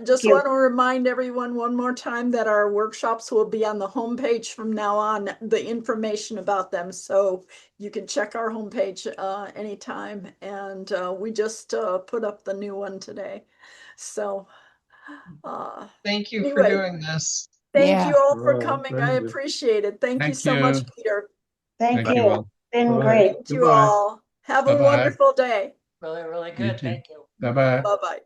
just you. want to remind everyone one more time that our workshops will be on the homepage from now on, the information about them. So you can check our homepage anytime. And we just put up the new one today. So Thank you for anyway, doing this. thank Yeah. you all for Right, coming. thank I you. appreciate it. Thank you Thank so much, you. Peter. Thank Thank you you. all. Been All great. right. Thank you Goodbye. all. Have a Bye-bye. wonderful day. Really, really You good. too. Thank you. Bye-bye. Bye-bye.